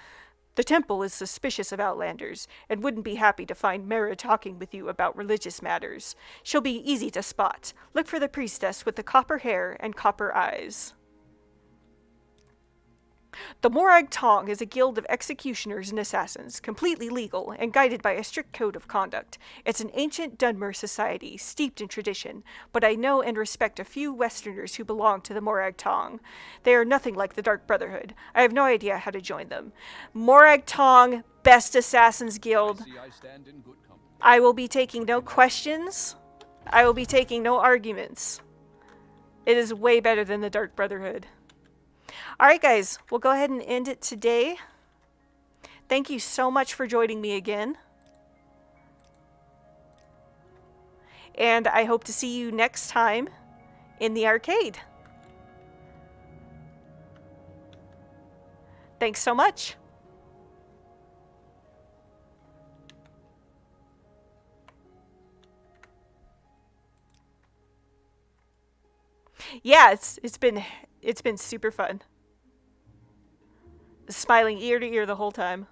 The temple is suspicious of Outlanders, and wouldn't be happy to find Mera talking with you about religious matters. She'll be easy to spot. Look for the priestess with the copper hair and copper eyes. The Morag Tong is a guild of executioners and assassins, completely legal and guided by a strict code of conduct. It's an ancient Dunmer society, steeped in tradition, but I know and respect a few Westerners who belong to the Morag Tong. They are nothing like the Dark Brotherhood. I have no idea how to join them. Morag Tong, best assassins guild. I will be taking no questions. I will be taking no arguments. It is way better than the Dark Brotherhood. Alright guys, we'll go ahead and end it today. Thank you so much for joining me again. And I hope to see you next time in the arcade. Thanks so much. Yeah, it's been super fun. Smiling ear to ear the whole time.